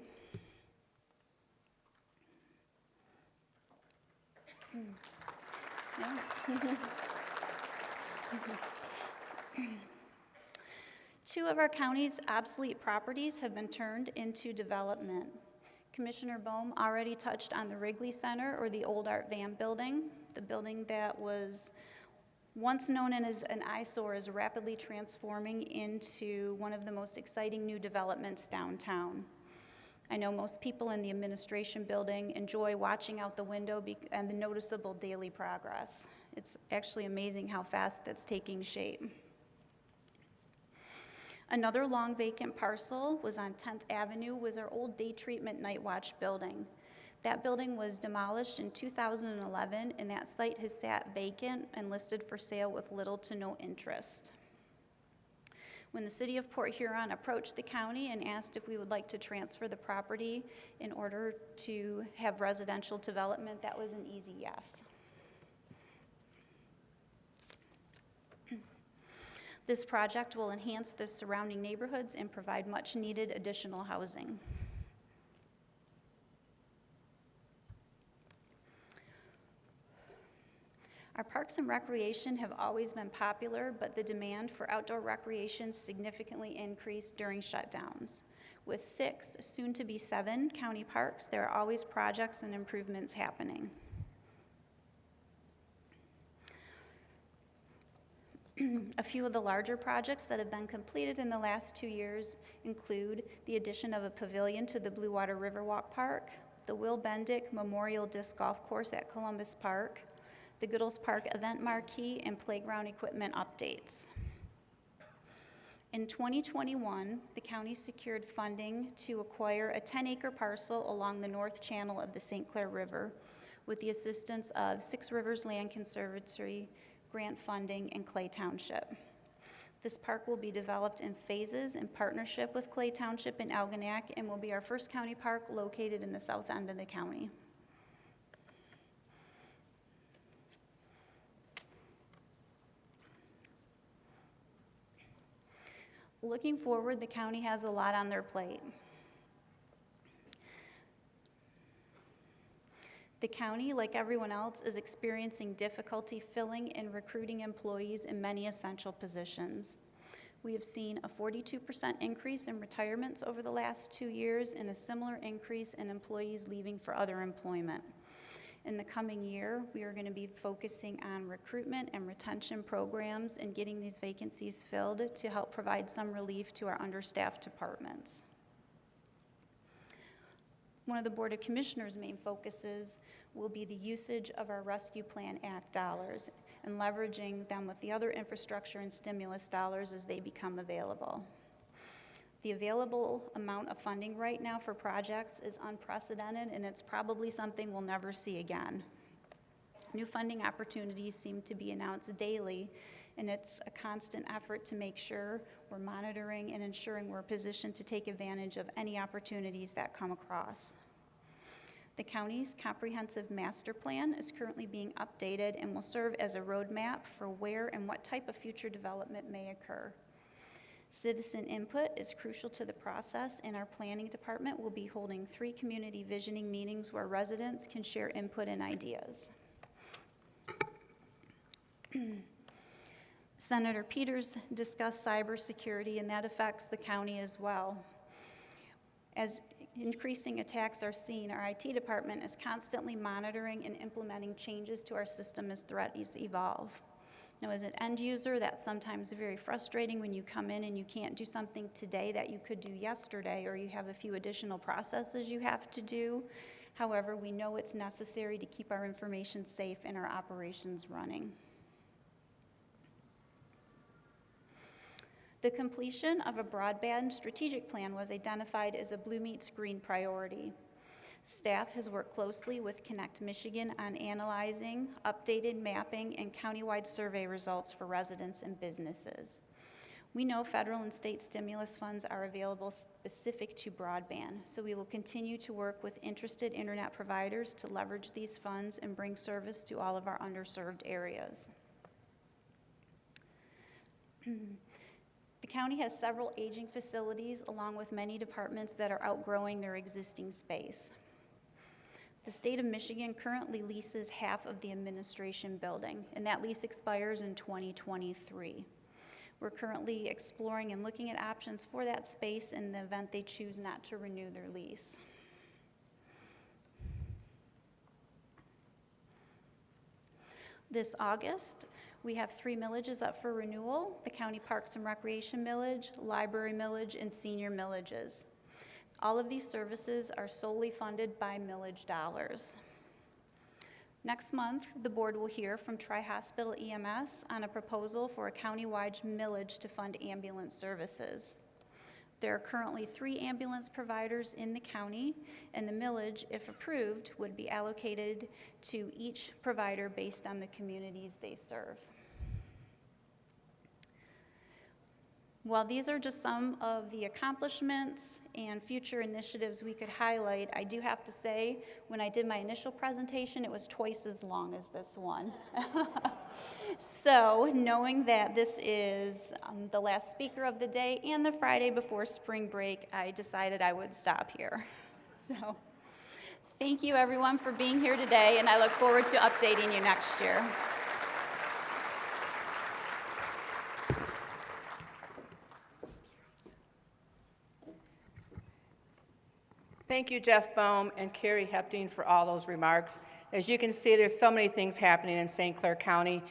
K: Two of our county's obsolete properties have been turned into development. Commissioner Bohm already touched on the Wrigley Center, or the old Art Van building. The building that was once known as an eyesore is rapidly transforming into one of the most exciting new developments downtown. I know most people in the administration building enjoy watching out the window and the noticeable daily progress. It's actually amazing how fast that's taking shape. Another long vacant parcel was on 10th Avenue, was our old day treatment night watch building. That building was demolished in 2011, and that site has sat vacant and listed for sale with little to no interest. When the city of Port Huron approached the county and asked if we would like to transfer the property in order to have residential development, that was an easy yes. This project will enhance the surrounding neighborhoods and provide much needed additional housing. Our parks and recreation have always been popular, but the demand for outdoor recreation significantly increased during shutdowns. With 6, soon to be 7 county parks, there are always projects and improvements happening. A few of the larger projects that have been completed in the last 2 years include the addition of a pavilion to the Blue Water Riverwalk Park, the Will Bendick Memorial Disc Golf Course at Columbus Park, the Goodles Park event marquee, and playground equipment updates. In 2021, the county secured funding to acquire a 10-acre parcel along the north channel of the St. Clair River with the assistance of Six Rivers Land Conservancy, grant funding, and Clay Township. This park will be developed in phases in partnership with Clay Township and Algonac and will be our first county park located in the south end of the county. Looking forward, the county has a lot on their plate. The county, like everyone else, is experiencing difficulty filling and recruiting employees in many essential positions. We have seen a 42% increase in retirements over the last 2 years and a similar increase in employees leaving for other employment. In the coming year, we are going to be focusing on recruitment and retention programs and getting these vacancies filled to help provide some relief to our understaffed departments. One of the Board of Commissioners' main focuses will be the usage of our Rescue Plan Act dollars and leveraging them with the other infrastructure and stimulus dollars as they become available. The available amount of funding right now for projects is unprecedented, and it's probably something we'll never see again. New funding opportunities seem to be announced daily, and it's a constant effort to make sure we're monitoring and ensuring we're positioned to take advantage of any opportunities that come across. The county's comprehensive master plan is currently being updated and will serve as a roadmap for where and what type of future development may occur. Citizen input is crucial to the process, and our planning department will be holding 3 community visioning meetings where residents can share input and ideas. Senator Peters discussed cybersecurity, and that affects the county as well. As increasing attacks are seen, our IT department is constantly monitoring and implementing changes to our system as threats evolve. Now, as an end user, that's sometimes very frustrating when you come in and you can't do something today that you could do yesterday, or you have a few additional processes you have to do. However, we know it's necessary to keep our information safe and our operations running. The completion of a broadband strategic plan was identified as a Blue Meets Green priority. Staff has worked closely with Connect Michigan on analyzing updated mapping and countywide survey results for residents and businesses. We know federal and state stimulus funds are available specific to broadband, so we will continue to work with interested internet providers to leverage these funds and bring service to all of our underserved areas. The county has several aging facilities along with many departments that are outgrowing their existing space. The state of Michigan currently leases half of the administration building, and that lease expires in 2023. We're currently exploring and looking at options for that space in the event they choose not to renew their lease. This August, we have 3 millages up for renewal: the County Parks and Recreation millage, Library millage, and Senior millages. All of these services are solely funded by millage dollars. Next month, the board will hear from Tri-Hospital EMS on a proposal for a countywide millage to fund ambulance services. There are currently 3 ambulance providers in the county, and the millage, if approved, would be allocated to each provider based on the communities they serve. While these are just some of the accomplishments and future initiatives we could highlight, I do have to say, when I did my initial presentation, it was twice as long as this one. So, knowing that this is the last speaker of the day and the Friday before spring break, I decided I would stop here. So, thank you everyone for being here today, and I look forward to updating you next year.
A: Thank you, Jeff Boehm and Carrie Hepting, for all those remarks. As you can see, there's so many things happening in St. Clair County,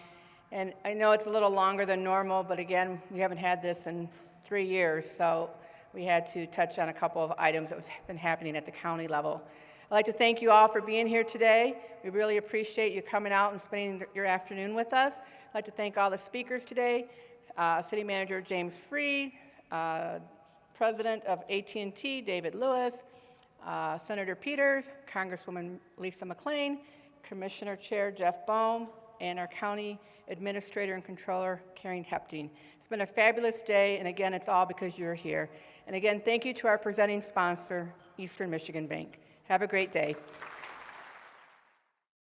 A: and I know it's a little longer than normal, but again, we haven't had this in 3 years, so we had to touch on a couple of items that was been happening at the county level. I'd like to thank you all for being here today. We really appreciate you coming out and spending your afternoon with us. I'd like to thank all the speakers today, City Manager James Freed, President of AT&T, David Lewis, Senator Peters, Congresswoman Lisa McLean, Commissioner Chair Jeff Boehm, and our County Administrator and Controller, Karen Hepting. It's been a fabulous day, and again, it's all because you're here. And again, thank you to our presenting sponsor, Eastern Michigan Bank. Have a great day.